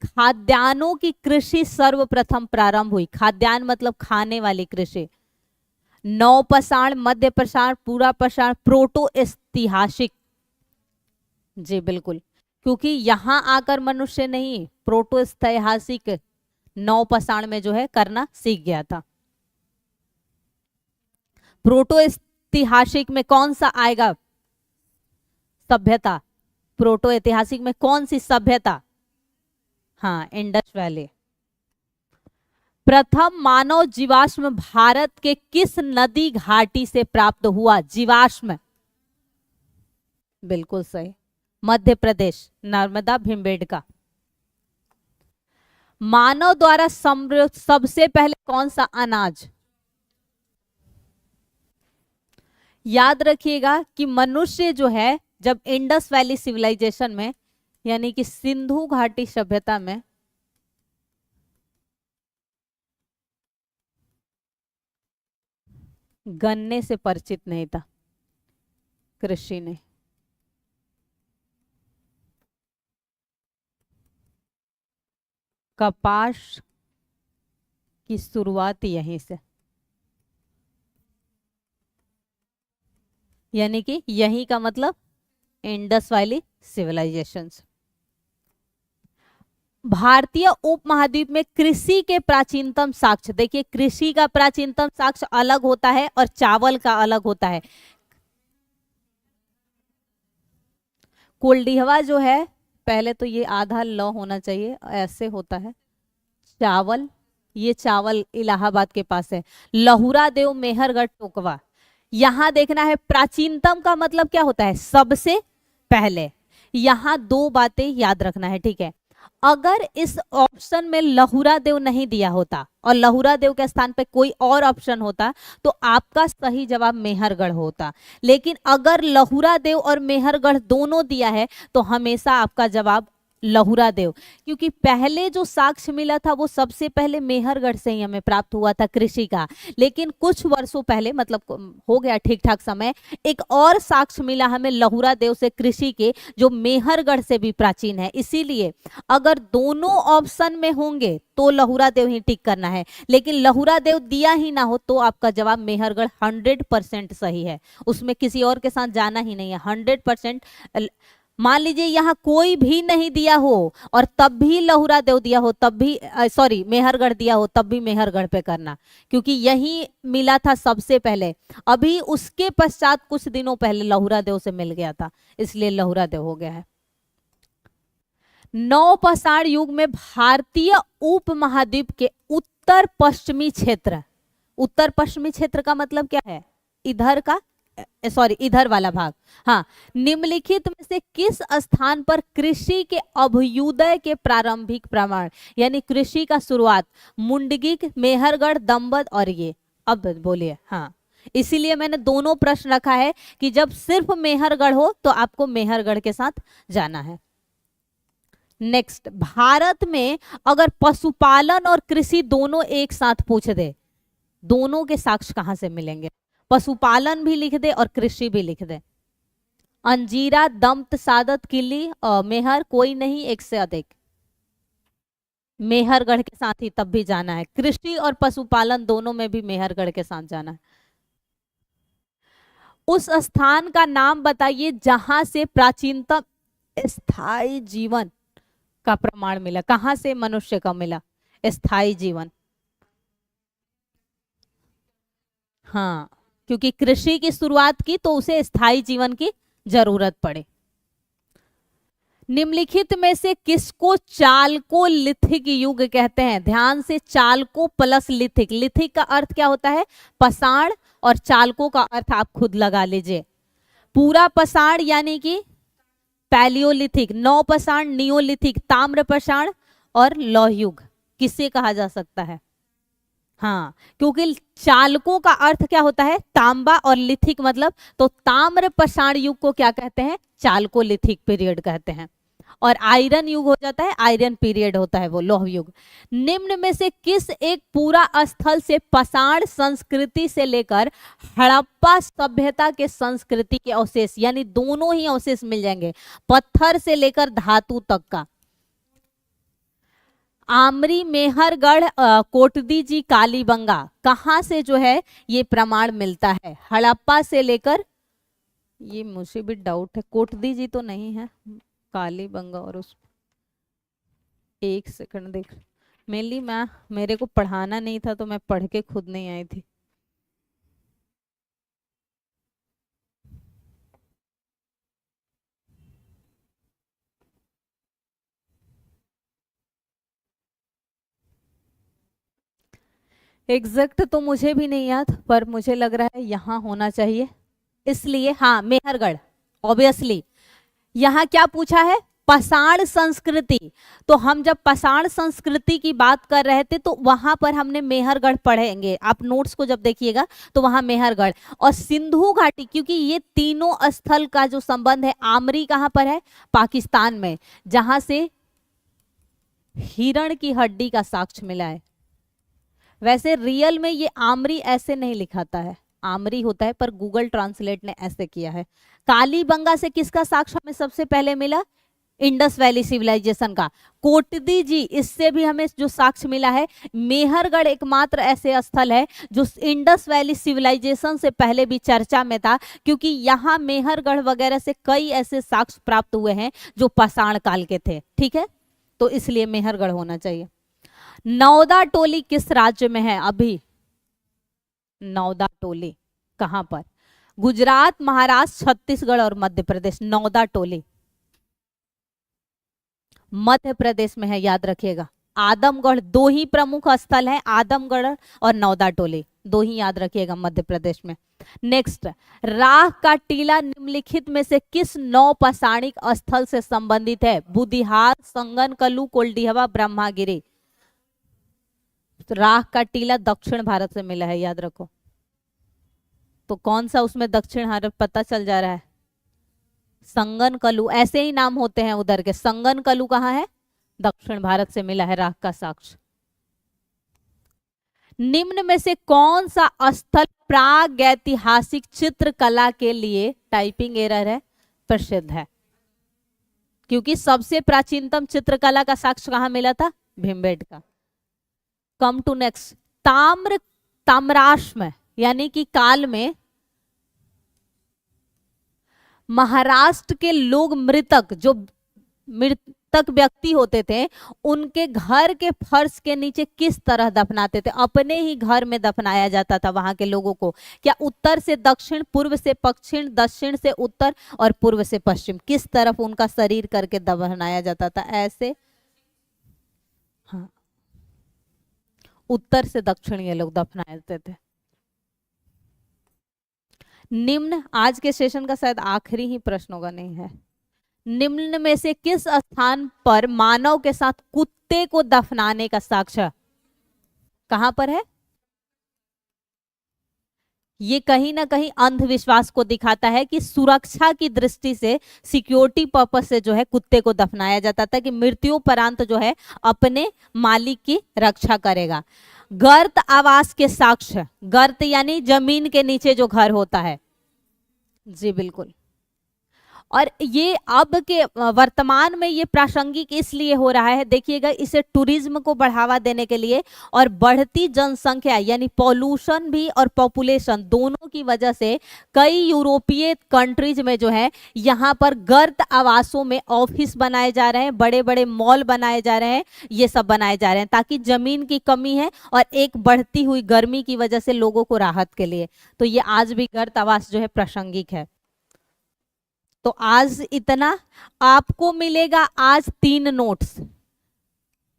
खाद्यान्नों की कृषि सर्वप्रथम प्रारंभ हुई, खाद्यान्न मतलब खाने वाली कृषि। नवपाषाण, मध्य पाषाण, पूरा पाषाण, प्रोटो ऐतिहासिक। जी बिल्कुल, क्योंकि यहाँ आकर मनुष्य नहीं, प्रोटोस्थैहासिक नौपाषाण में जो है करना सीख गया था। प्रोटोऐतिहासिक में कौन सा आएगा सभ्यता? प्रोटो ऐतिहासिक में कौन सी सभ्यता? हाँ, इंडस वैली। प्रथम मानव जीवाश्म भारत के किस नदी घाटी से प्राप्त हुआ? जीवाश्म, बिल्कुल सही, मध्य प्रदेश, नर्मदा भीमबेडका। मानव द्वारा सबसे पहले कौन सा अनाज? याद रखिएगा कि मनुष्य जो है जब इंडस वैली सिविलाइजेशन में यानी कि सिंधु घाटी सभ्यता में गन्ने से परिचित नहीं था, कृषि ने। कपास की शुरुआत यहीं से, यानी कि यहीं का मतलब इंडस वैली सिविलाइजेशन। भारतीय उपमहाद्वीप में कृषि के प्राचीनतम साक्ष्य, देखिए कृषि का प्राचीनतम साक्ष्य अलग होता है और चावल का अलग होता है। कोल्डिहवा जो है, पहले तो ये आधा ल होना चाहिए, ऐसे होता है चावल, ये चावल इलाहाबाद के पास है। लहुरा देव मेहरगढ़ टोकवा, यहां देखना है प्राचीनतम का मतलब क्या होता है? सबसे पहले। यहां दो बातें याद रखना है, ठीक है? अगर इस ऑप्शन में लहुरा देव नहीं दिया होता और लहुरा देव के स्थान पे कोई और ऑप्शन होता तो आपका सही जवाब मेहरगढ़ होता। लेकिन अगर लहुरा देव और मेहरगढ़ दोनों दिया है तो हमेशा आपका जवाब लहुरा देव, क्योंकि पहले जो साक्ष्य मिला था वो सबसे पहले मेहरगढ़ से ही हमें प्राप्त हुआ था कृषि का। लेकिन कुछ वर्षों पहले, मतलब हो गया ठीक ठाक समय, एक और साक्ष्य मिला हमें लहुरा देव से कृषि के, जो मेहरगढ़ से भी प्राचीन है। इसीलिए अगर दोनों ऑप्शन में होंगे तो लहुरा देव ही टिक करना है, लेकिन लहुरा देव दिया ही ना हो तो आपका जवाब मेहरगढ़ 100% सही है, उसमें किसी और के साथ जाना ही नहीं है, 100%। मान लीजिए यहाँ कोई भी नहीं दिया हो और तब भी लहुरा देव दिया हो, तब भी सॉरी मेहरगढ़ दिया हो, तब भी मेहरगढ़ पे करना, क्योंकि यही मिला था सबसे पहले। अभी उसके पश्चात कुछ दिनों पहले लहुरा देव से मिल गया था, इसलिए लहुरा देव हो गया है। नवपाषाण युग में भारतीय उपमहाद्वीप के उत्तर पश्चिमी क्षेत्र, उत्तर पश्चिमी क्षेत्र का मतलब क्या है? इधर का, सॉरी इधर वाला भाग, हाँ, निम्नलिखित में से किस स्थान पर कृषि के अभ्युदय के प्रारंभिक प्रमाण, यानी कृषि का शुरुआत, मुंडगिक, मेहरगढ़, दम्बद और ये, अब बोलिए। हाँ, इसीलिए मैंने दोनों प्रश्न रखा है कि जब सिर्फ मेहरगढ़ हो तो आपको मेहरगढ़ के साथ जाना है। नेक्स्ट, भारत में अगर पशुपालन और कृषि दोनों एक साथ पूछ दे, दोनों के साक्ष्य कहां से मिलेंगे? पशुपालन भी लिख दे और कृषि भी लिख दे। अंजीरा, दम्त, सादत, किली और मेहर, कोई नहीं एक से अधिक, मेहरगढ़ के साथ ही तब भी जाना है। कृषि और पशुपालन दोनों में भी मेहरगढ़ के साथ जाना है। उस स्थान का नाम बताइए जहां से प्राचीनतम स्थायी जीवन का प्रमाण मिला। कहां से मनुष्य का मिला स्थायी जीवन? हाँ, क्योंकि कृषि की शुरुआत की तो उसे स्थायी जीवन की जरूरत पड़े। निम्नलिखित में से किसको चालकोलिथिक युग कहते हैं? ध्यान से, चालको प्लस लिथिक, लिथिक का अर्थ क्या होता है? पाषाण, और चालको का अर्थ आप खुद लगा लीजिए। पूरा पाषाण यानी कि पैलियोलिथिक, नवपाषाण, नियोलिथिक, ताम्रपाषाण और लौह युग किसे कहा जा सकता है? हाँ, क्योंकि चालकों का अर्थ क्या होता है? तांबा, और लिथिक मतलब, तो ताम्रपाषाण युग को क्या कहते हैं? चालकोलिथिक पीरियड कहते हैं। और आयरन युग हो जाता है, आयरन पीरियड होता है वो लौह युग। निम्न में से किस एक पूरा स्थल से पाषाण संस्कृति से लेकर हड़प्पा सभ्यता के संस्कृति के अवशेष, यानी दोनों ही अवशेष मिल जाएंगे, पत्थर से लेकर धातु तक का? आमरी, मेहरगढ़, कोटदी जी, कालीबंगा, कहां से जो है ये प्रमाण मिलता है? हड़प्पा से लेकर ये मुझे भी डाउट है, कोटदी जी तो नहीं है, कालीबंगा और उस, एक सेकंड देख, मेनली मैं, मेरे को पढ़ाना नहीं था तो मैं पढ़ के खुद नहीं आई थी। एग्जैक्ट तो मुझे भी नहीं याद, पर मुझे लग रहा है यहाँ होना चाहिए, इसलिए हाँ मेहरगढ़, ऑब्वियसली। यहाँ क्या पूछा है, पाषाण संस्कृति, तो हम जब पाषाण संस्कृति की बात कर रहे थे तो वहां पर हमने मेहरगढ़ पढ़ेंगे, आप नोट्स को जब देखिएगा तो वहां मेहरगढ़ और सिंधु घाटी, क्योंकि ये तीनों स्थल का जो संबंध है, आमरी कहां पर है, पाकिस्तान में, जहां से हिरण की हड्डी का साक्ष्य मिला है। वैसे रियल में ये आमरी ऐसे नहीं लिखाता है, आमरी होता है, पर गूगल ट्रांसलेट ने ऐसे किया है। कालीबंगा से किसका साक्ष्य हमें सबसे पहले मिला, इंडस वैली सिविलाइजेशन का। कोटदी जी, इससे भी हमें जो साक्ष्य मिला है, मेहरगढ़ एकमात्र ऐसे स्थल है जो इंडस वैली सिविलाइजेशन से पहले भी चर्चा में था, क्योंकि यहाँ मेहरगढ़ वगैरह से कई ऐसे साक्ष्य प्राप्त हुए हैं जो पाषाण काल के थे, ठीक है, तो इसलिए मेहरगढ़ होना चाहिए। नौदा टोली किस राज्य में है अभी, नौदा टोली कहां पर, गुजरात, महाराष्ट्र, छत्तीसगढ़ और मध्य प्रदेश। नौदा टोली मध्य प्रदेश में है, याद रखिएगा। आदमगढ़, दो ही प्रमुख स्थल हैं, आदमगढ़ और नौदा टोली, दो ही याद रखिएगा मध्य प्रदेश में। नेक्स्ट, राख का टीला निम्नलिखित में से किस नौ पाषाणिक स्थल से संबंधित है, बुदिहार, संगनकलू, कोल्डिहवा, ब्रह्मागिरी। राख का टीला दक्षिण भारत से मिला है, याद रखो। तो कौन सा उसमें दक्षिण भारत पता चल जा रहा है, संगनकलू, ऐसे ही नाम होते हैं उधर के। संगनकलू कहाँ है, दक्षिण भारत से मिला है राख का साक्ष्य। निम्न में से कौन सा स्थल प्रागैतिहासिक चित्रकला के लिए, टाइपिंग एरर है, प्रसिद्ध है, क्योंकि सबसे प्राचीनतम चित्रकला का साक्ष्य कहाँ मिला था, भीमबेटका। कम टू नेक्स्ट, ताम्राश्व में यानी कि काल में महाराष्ट्र के लोग मृतक, जो मृतक व्यक्ति होते थे, उनके घर के फर्श के नीचे किस तरह दफनाते थे, अपने ही घर में दफनाया जाता था वहां के लोगों को। क्या उत्तर से दक्षिण, पूर्व से पश्चिम, दक्षिण से उत्तर और पूर्व से पश्चिम, किस तरफ उनका शरीर करके दफनाया जाता था, ऐसे। हाँ, उत्तर से दक्षिण ये लोग दफनाए जाते थे। निम्न, आज के सेशन का शायद आखिरी ही प्रश्न होगा, नहीं है, निम्न में से किस स्थान पर मानव के साथ कुत्ते को दफनाने का साक्ष्य कहां पर है। ये कहीं ना कहीं अंधविश्वास को दिखाता है कि सुरक्षा की दृष्टि से, सिक्योरिटी पर्पस से जो है कुत्ते को दफनाया जाता था कि मृत्युपरांत जो है अपने मालिक की रक्षा करेगा। गर्त आवास के साक्ष्य, गर्त यानी जमीन के नीचे जो घर होता है, जी बिल्कुल। और ये अब के वर्तमान में ये प्रासंगिक इसलिए हो रहा है, देखिएगा, इसे टूरिज्म को बढ़ावा देने के लिए और बढ़ती जनसंख्या यानी पॉल्यूशन भी और पॉपुलेशन दोनों की वजह से कई यूरोपीय कंट्रीज में जो है यहाँ पर गर्त आवासों में ऑफिस बनाए जा रहे हैं, बड़े बड़े मॉल बनाए जा रहे हैं, ये सब बनाए जा रहे हैं ताकि जमीन की कमी है और एक बढ़ती हुई गर्मी की वजह से लोगों को राहत के लिए। तो ये आज भी गर्त आवास जो है प्रासंगिक है। तो आज इतना, आपको मिलेगा आज 3 नोट्स,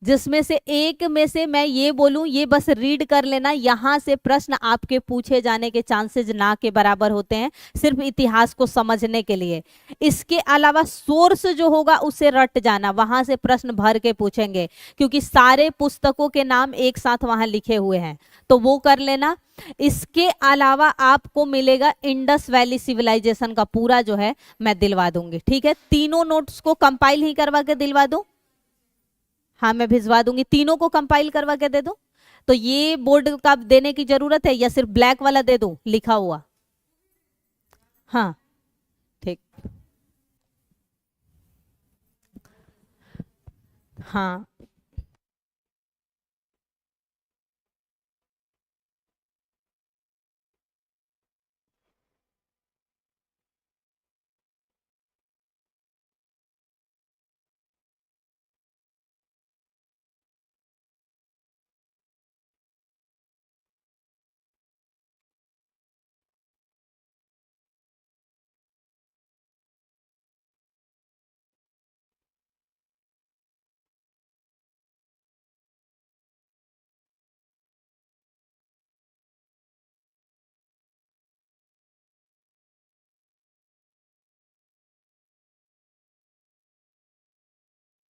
जिसमें से एक में से मैं ये बोलूं, ये बस रीड कर लेना, यहां से प्रश्न आपके पूछे जाने के चांसेस ना के बराबर होते हैं, सिर्फ इतिहास को समझने के लिए। इसके अलावा सोर्स जो होगा उसे रट जाना, वहां से प्रश्न भर के पूछेंगे, क्योंकि सारे पुस्तकों के नाम एक साथ वहां लिखे हुए हैं, तो वो कर लेना। इसके अलावा आपको मिलेगा इंडस वैली सिविलाइजेशन का पूरा जो है मैं दिलवा दूंगी, ठीक है। तीनों नोट्स को कंपाइल ही करवा के दिलवा दूं, हाँ मैं भिजवा दूंगी, तीनों को कंपाइल करवा के दे दूं। तो ये बोर्ड का देने की जरूरत है या सिर्फ ब्लैक वाला दे दूं लिखा हुआ, हाँ ठीक, हाँ